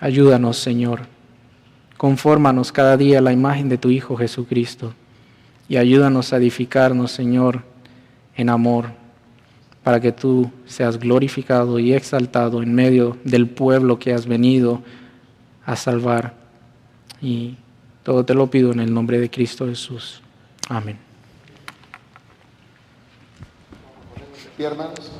Ayúdanos, Señor. Confórmanos cada día a la imagen de tu Hijo Jesucristo. Y ayúdanos a edificarnos, Señor, en amor, para que tú seas glorificado y exaltado en medio del pueblo que has venido a salvar. Y todo te lo pido en el nombre de Cristo Jesús. Amén. Hermanos.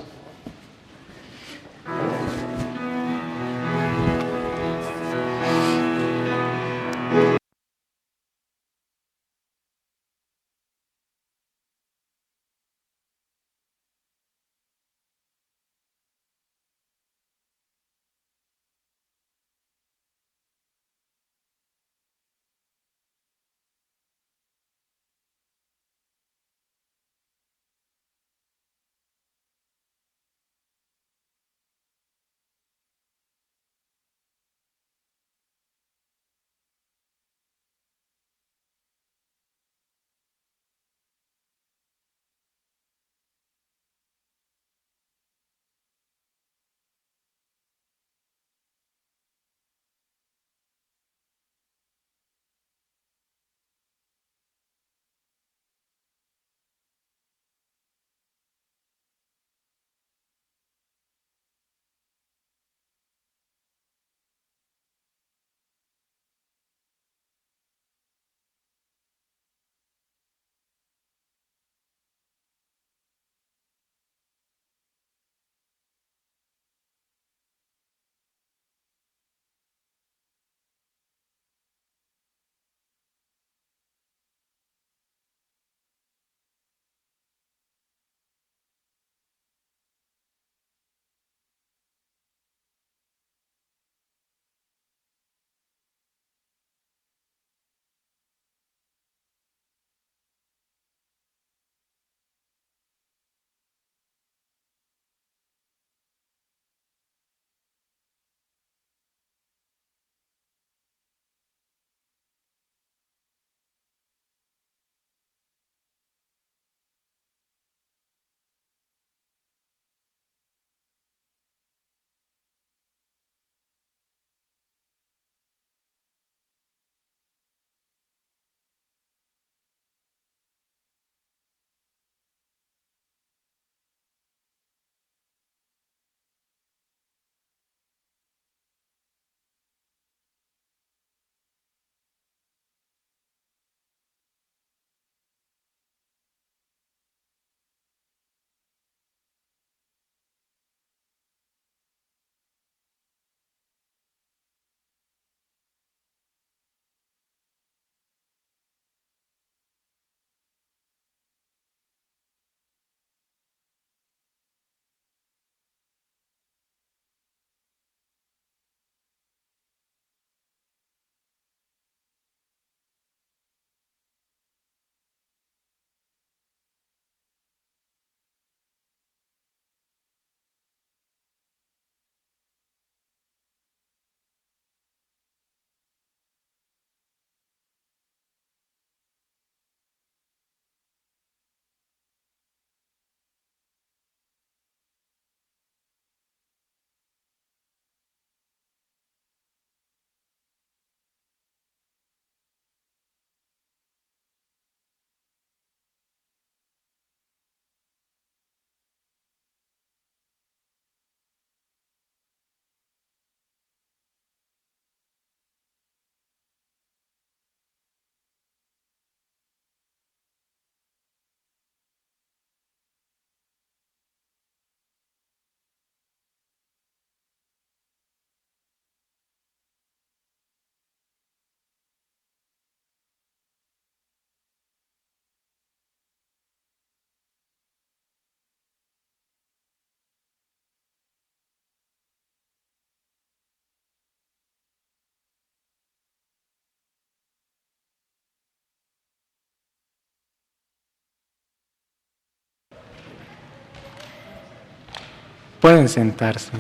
Pueden sentarse.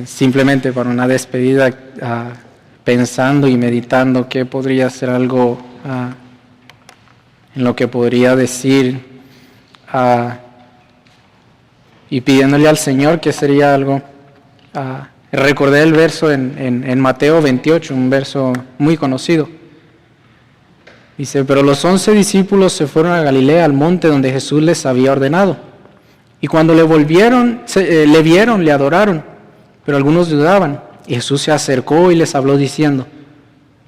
Simplemente para una despedida, pensando y meditando qué podría ser algo en lo que podría decir y pidiéndole al Señor que sería algo. Recordé el verso en Mateo 28, un verso muy conocido. Dice, pero los 11 discípulos se fueron a Galilea, al monte donde Jesús les había ordenado. Y cuando le vieron, le adoraron, pero algunos dudaban. Y Jesús se acercó y les habló diciendo,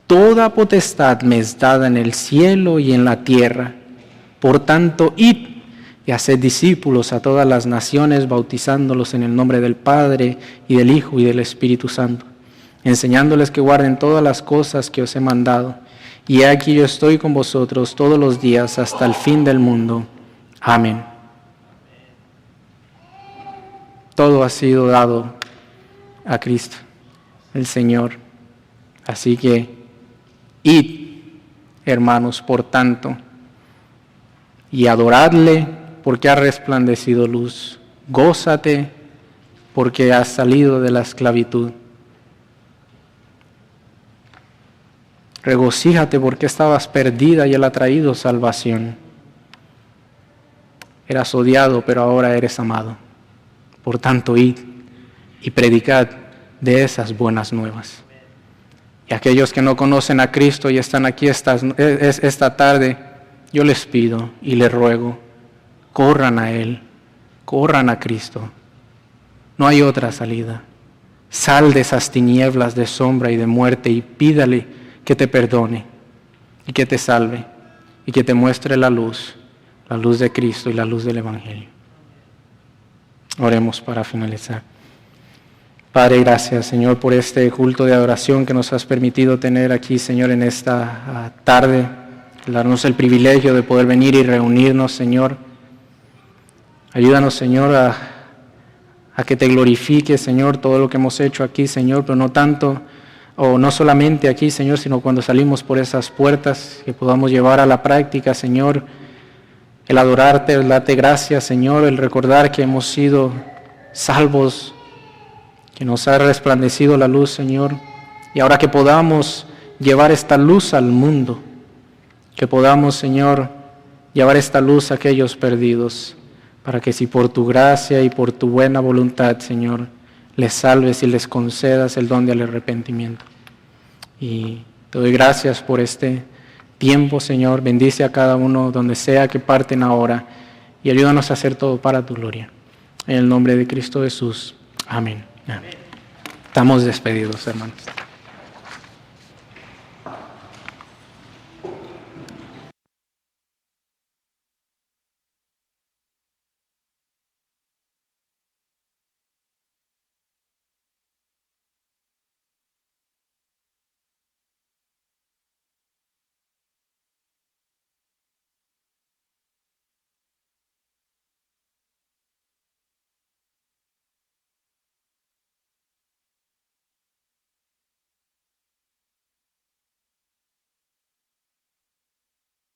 toda potestad me es dada en el cielo y en la tierra. Por tanto, id y haced discípulos a todas las naciones, bautizándolos en el nombre del Padre y del Hijo y del Espíritu Santo, enseñándoles que guarden todas las cosas que os he mandado. Y aquí yo estoy con vosotros todos los días hasta el fin del mundo. Amén. Todo ha sido dado a Cristo, el Señor. Así que, id, hermanos, por tanto, y adoradle porque ha resplandecido luz. Gózate porque has salido de la esclavitud. Regocíjate porque estabas perdida y Él ha traído salvación. Eras odiado, pero ahora eres amado. Por tanto, id y predicad de esas buenas nuevas. Y aquellos que no conocen a Cristo y están aquí esta tarde, yo les pido y les ruego, corran a Él, corran a Cristo. No hay otra salida. Sal de esas tinieblas de sombra y de muerte y pídale que te perdone y que te salve y que te muestre la luz de Cristo y la luz del Evangelio. Oremos para finalizar. Padre, gracias, Señor, por este culto de adoración que nos has permitido tener aquí, Señor, en esta tarde. Darnos el privilegio de poder venir y reunirnos, Señor. Ayúdanos, Señor, a que te glorifique, Señor, todo lo que hemos hecho aquí, Señor, pero no tanto, o no solamente aquí, Señor, sino cuando salimos por esas puertas, que podamos llevar a la práctica, Señor, el adorarte, el darte gracias, Señor, el recordar que hemos sido salvos, que nos ha resplandecido la luz, Señor, y ahora que podamos llevar esta luz al mundo, que podamos, Señor, llevar esta luz a aquellos perdidos, para que si por tu gracia y por tu buena voluntad, Señor, les salves y les concedas el don del arrepentimiento. Y te doy gracias por este tiempo, Señor. Bendice a cada uno donde sea que parten ahora y ayúdanos a hacer todo para tu gloria. En el nombre de Cristo Jesús. Amén. Amén. Estamos despedidos, hermanos.